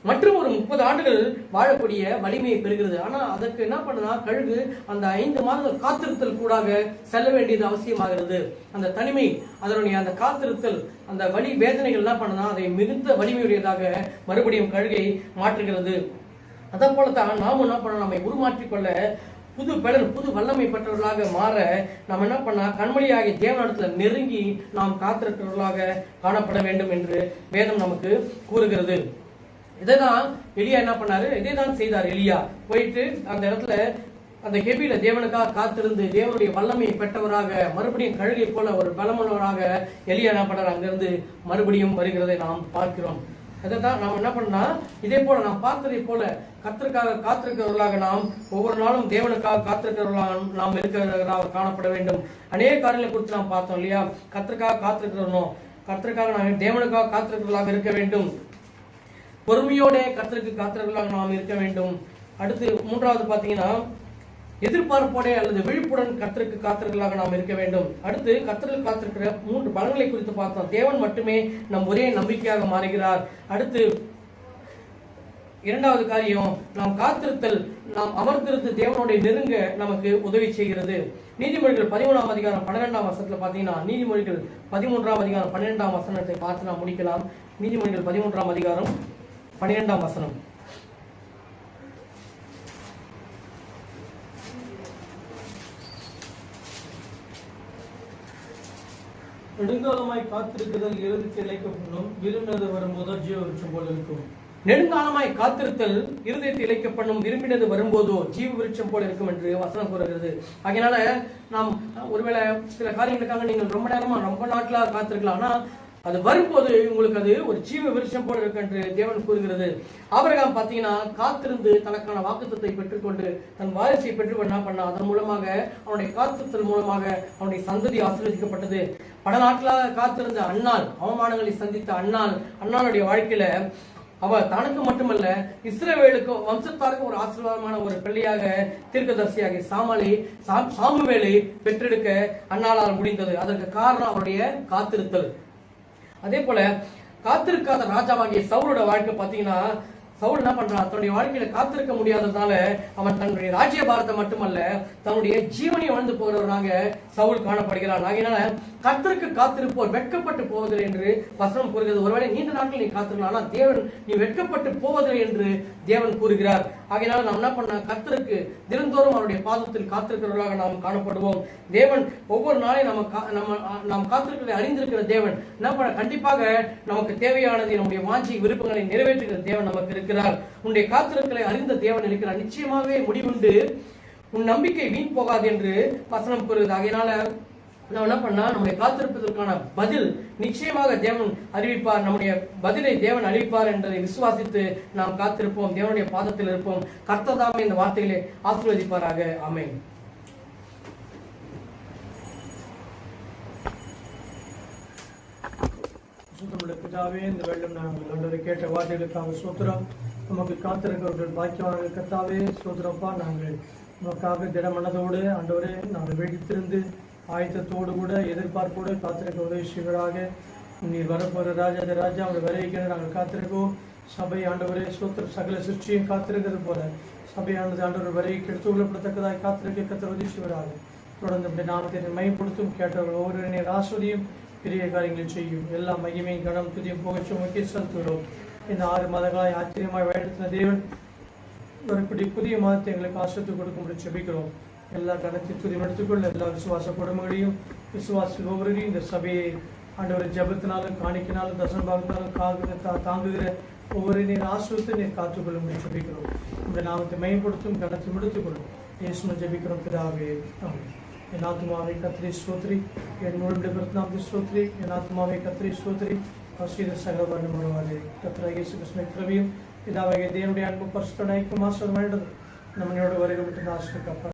மற்றும் ஒரு 30 ஆண்டுகள் வாழக்கூடிய வலிமையை பெறுகிறது. ஆனா அதற்கு என்ன பண்ணுனா கழுகு அந்த 5 மாதங்கள் காத்திருத்தல் கூடாக செல்ல வேண்டியது அவசியமாகிறது. அந்த தனிமை, அதனுடைய அந்த காத்திருத்தல், அந்த வலி வேதனைகள் என்ன பண்ணுனா அதை மிகுந்த வலிமையுடையதாக மறுபடியும் கழுகை மாற்றுகிறது. அதே போலத்தான் நாமும் என்ன பண்ண, நம்மை உருமாற்றிக்கொள்ள புது பலன், புது வல்லமை பெற்றவர்களாக மாற நாம் என்ன பண்ணா கண்மொழியாகிய தேவனிடத்துல நெருங்கி நாம் காத்திருக்கிறவர்களாக காணப்பட வேண்டும் என்று வேதம் நமக்கு கூறுகிறது. இதைதான் எலியா என்ன பண்ணாரு, இதே தான் செய்தார். எலியா போயிட்டு அந்த இடத்துல அந்த கெபியில தேவனுக்காக காத்திருந்து தேவனுடைய வல்லமையை பெற்றவராக மறுபடியும் கழுகை போல ஒரு பலமுள்ளவராக எலியா என்ன பண்ணார், அங்கிருந்து மறுபடியும் வருகிறதை நாம் பார்க்கிறோம். அதைதான் நாம் என்ன பண்ணா, இதே போல நாம் பார்த்ததை போல கர்த்தருக்காக காத்திருக்கிறவர்களாக நாம் ஒவ்வொரு நாளும் தேவனுக்காக காத்திருக்கிறவர்களாக நாம் இருக்கிறவர்களாக காணப்பட வேண்டும். அநேக காரியங்களை குறித்து நாம் பார்த்தோம் இல்லையா. கர்த்தருக்காக காத்திருக்கிறோம், கர்த்தருக்காக நாம் தேவனுக்காக காத்திருக்கிறவர்களாக இருக்க வேண்டும். பொறுமையோட கர்த்தருக்கு காத்திருக்கிறவர்களாக நாம் இருக்க வேண்டும். அடுத்து 3வது பாத்தீங்கன்னா எதிர்பார்ப்போட அல்லது விழிப்புடன் கர்த்தருக்கு காத்திருக்கலாக நாம் இருக்க வேண்டும். அடுத்து கர்த்தருக்கு காத்திருக்கிற 3 பலன்களை குறித்து பார்த்தோம். தேவன் மட்டுமே நம் ஒரே நம்பிக்கையாக மாறுகிறார். அடுத்து 2வது காரியம், நாம் காத்திருத்தல், நாம் அமர்ந்திருந்து தேவனுடைய நெருங்க நமக்கு உதவி செய்கிறது. நீதிமொழிகள் 13ஆம் அதிகாரம் 12ஆம் வசனத்துல பாத்தீங்கன்னா, நீதிமொழிகள் 13ஆம் அதிகாரம் 12ஆம் வசனத்தை பார்த்து நாம் முடிக்கலாம். நீதிமொழிகள் 13ஆம் அதிகாரம் 12ஆம் வசனம். நெடுங்காலமாய் காத்திருக்குதல் இருதயத்தை இழைக்கப்படும், விரும்பினது வரும்போதோ ஜீவ விருட்சம் போல இருக்கும். நெடுங்காலமாய் காத்திருத்தல் இருதயத்தை இழைக்கப்படும், விரும்பினது வரும்போதோ ஜீவ விருட்சம் போல இருக்கும் என்று வசனம் கூறுகிறது. அதனால நாம் ஒருவேளை சில காரியங்களுக்காக நீங்கள் ரொம்ப நேரமா ரொம்ப நாட்களா காத்திருக்கலாம், ஆனா அது வரும்போது உங்களுக்கு அது ஒரு ஜீவ விருட்சம் போல இருக்கு என்று தேவன் கூறுகிறது. ஆபிரகாம் பாத்தீங்கன்னா காத்திருந்து தனக்கான வாக்குத்தத்தை பெற்றுக்கொண்டு தன் வாரிசை பெற்றுக்கொண்டு என்ன பண்ணா, அதன் மூலமாக அவனுடைய காத்திருத்தல் மூலமாக அவனுடைய சந்ததி ஆசீர்வதிக்கப்பட்டது. பல நாட்களாக காத்திருந்த அன்னாள், அவமானங்களை சந்தித்த அன்னாளுடைய வாழ்க்கையில அவ தனக்கு மட்டுமல்ல இஸ்ரவேலுக்கும் வம்சத்தாருக்கும் ஒரு ஆசீர்வாதமான ஒரு பிள்ளையாக தீர்க்கதரிசியாக சாமுவேலை பெற்றெடுக்க அன்னாளால் முடிந்தது. அதற்கு காரணம் அவருடைய காத்திருத்தல். அதே போல காத்திருக்காத ராஜாவாகிய சவுலோட வாழ்க்கை பாத்தீங்கன்னா, சவுல் என்ன பண்றான், தன்னுடைய வாழ்க்கையில காத்திருக்க முடியாததால அவன் தன்னுடைய ராஜ்ய பாரத்தை மட்டுமல்ல தன்னுடைய ஜீவனை வாழ்ந்து போகிறவராக சவுல் காணப்படுகிறான். ஆகையினால கர்த்தருக்கு காத்திருப்போர் வெட்கப்பட்டு போவதில்லை என்று வசனம் கூறுகிறது. ஒருவேளை நீண்ட நாட்கள் நீ காத்திருக்கலாம், ஆனா தேவன் நீ வெட்கப்பட்டு போவதில்லை என்று தேவன் கூறுகிறார். ஆகையினால நாம் என்ன பண்ண, கர்த்தருக்கு தினந்தோறும் அவருடைய பாதத்தில் காத்திருக்கிறவர்களாக நாம் காணப்படுவோம். தேவன் ஒவ்வொரு நாளையும் நாம் காத்திருக்கிறதை அறிந்திருக்கிற தேவன் என்ன பண்ண, கண்டிப்பாக நமக்கு தேவையானதை நம்முடைய வாஞ்சி விருப்பங்களை நிறைவேற்றுகிற தேவன் நமக்கு இருக்கிறார். உன்னுடைய காத்திருக்களை அறிந்த தேவன் இருக்கிறார். நிச்சயமாகவே முடிவுண்டு, உன் நம்பிக்கை வீண் போகாது என்று வசனம் கூறுகிறது. ஆகையினால நாம் என்ன பண்ணா, நம்முடைய காத்திருப்பதற்கான பதில் நிச்சயமாக தேவன் அறிவிப்பார். நம்முடைய பதிலை தேவன் அறிவிப்பார் என்பதை விசுவாசித்து நாம் காத்திருப்போம், தேவனுடைய பாதத்தில் இருப்போம். கர்த்தர் தாமே இந்த வார்த்தைகளை ஆசீர்வதிப்பாராக. ஆமென். பிதாவே, இந்த வெள்ளம் நாங்கள் ஆண்டவரை கேட்ட வார்த்தைகளுக்காக சோத்திரம். நமக்கு காத்திருக்கிறவர்கள் பாக்கியவான்கள் கர்த்தாவே சோத்திரப்பா. நாங்கள் நமக்காக திடமனதோடு ஆண்டவரே நாங்கள் வெடித்திருந்து ஆயத்தத்தோடு கூட எதிர்பார்ப்போடு காத்திருக்க உதவி செய்வராக. நீர் வரப்போகிற ராஜா அவரை வரவேற்கிறது நாங்கள் காத்திருக்கோம். சபை ஆண்டவரே சோத்திரம், சகல சிருஷ்டியும் காத்திருக்கிறது போல சபையானது ஆண்டவர் வரைக்கு எடுத்து கொள்ளப்படத்தக்கதாய் காத்திருக்க கர்த்தர் உதவி செய்வராக. தொடர்ந்து இப்படி நாமத்தை மையப்படுத்தும் கேட்டவர்கள் ஒவ்வொரு ஆஸ்வதியும் பெரிய காரியங்களை செய்யும். எல்லா மகிமையும் கனம் துதியும் புகழ்ச்சியும் முக்கிய செலுத்துகிறோம். இந்த 6 மாதங்களாய் ஆச்சரியமாய் வழிநடத்தின தேவன் ஒரு புதிய மாதத்தை எங்களுக்கு ஆசிரியத்து கொடுக்கும்படி செபிக்கிறோம். எல்லா கணத்தை துதியும் எடுத்துக்கொள்ள எல்லா விசுவாச குடும்பங்களையும் விசுவாசிகள் ஒவ்வொருவரையும் இந்த சபையை ஆண்டவர் ஜபத்தினாலும் காணிக்கினாலும் தசன்பாகத்தினாலும் தாங்குகிற ஒவ்வொரு நீர் ஆசிரியத்தை நீர் காத்துக்கொள்ளும்படி செபிக்கிறோம். இந்த நாமத்தை மையப்படுத்தும் கணத்தை முடித்துக்கொள்ளும் இயேசுவின் ஜெபிக்கிறோம் பிதாவே. ஆமென். என் ஆத்மாவை கர்த்தரை ஸ்தோத்திரி, என் முழுடைய நாமத்தை ஸ்தோத்திரி, என் ஆத்மாவை கர்த்தரை ஸ்தோத்திரி. ஆசீர்வாத சகல வல்லமையுள்ளவரே, கர்த்தராகிய இயேசு கிறிஸ்துவின் கிருபையும் பிதாவாகிய தேவனுடைய அன்பு பரிசுத்த ஐக்கியமும் ஆசீர்வாதம் நம்மளோட வருகை விட்டு ஆசீர்வதிக்கப்படும்.